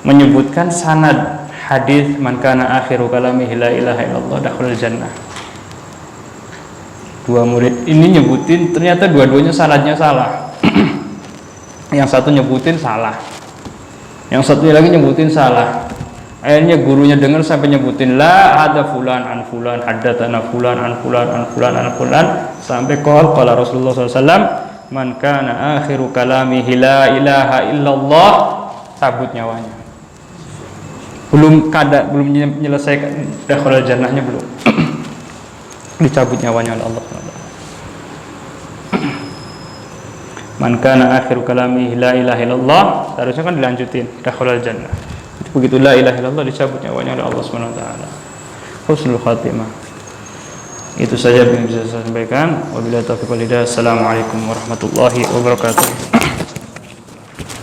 menyebutkan sanad hadis man kana akhiru kalamihi la ilaha illallah dakhalal jannah. 2 murid ini nyebutin, ternyata dua-duanya sanadnya salah. Yang satu nyebutin salah, yang satunya lagi nyebutin salah. Akhirnya gurunya dengar sampai nyebutin la ada fulan an fulan haddatsana fulan an fulan an fulan an fulan, sampai qala Rasulullah SAW man kana akhiru kalamihi la ilaha illallah, cabut nyawanya. Belum menyelesaikan dakhalal jannahnya belum. Dicabut nyawanya oleh Allah. Man kana akhiru kalamihi la ilaha illallah, seharusnya kan dilanjutin dakhalal jannah. Begitu la ilaha illallah dicabut nyawanya oleh Allah Subhanahu wa taala. Husnul khatimah. Itu saja yang bisa saya sampaikan. Wabillahi taufiq wal hidayah. Assalamualaikum warahmatullahi wabarakatuh.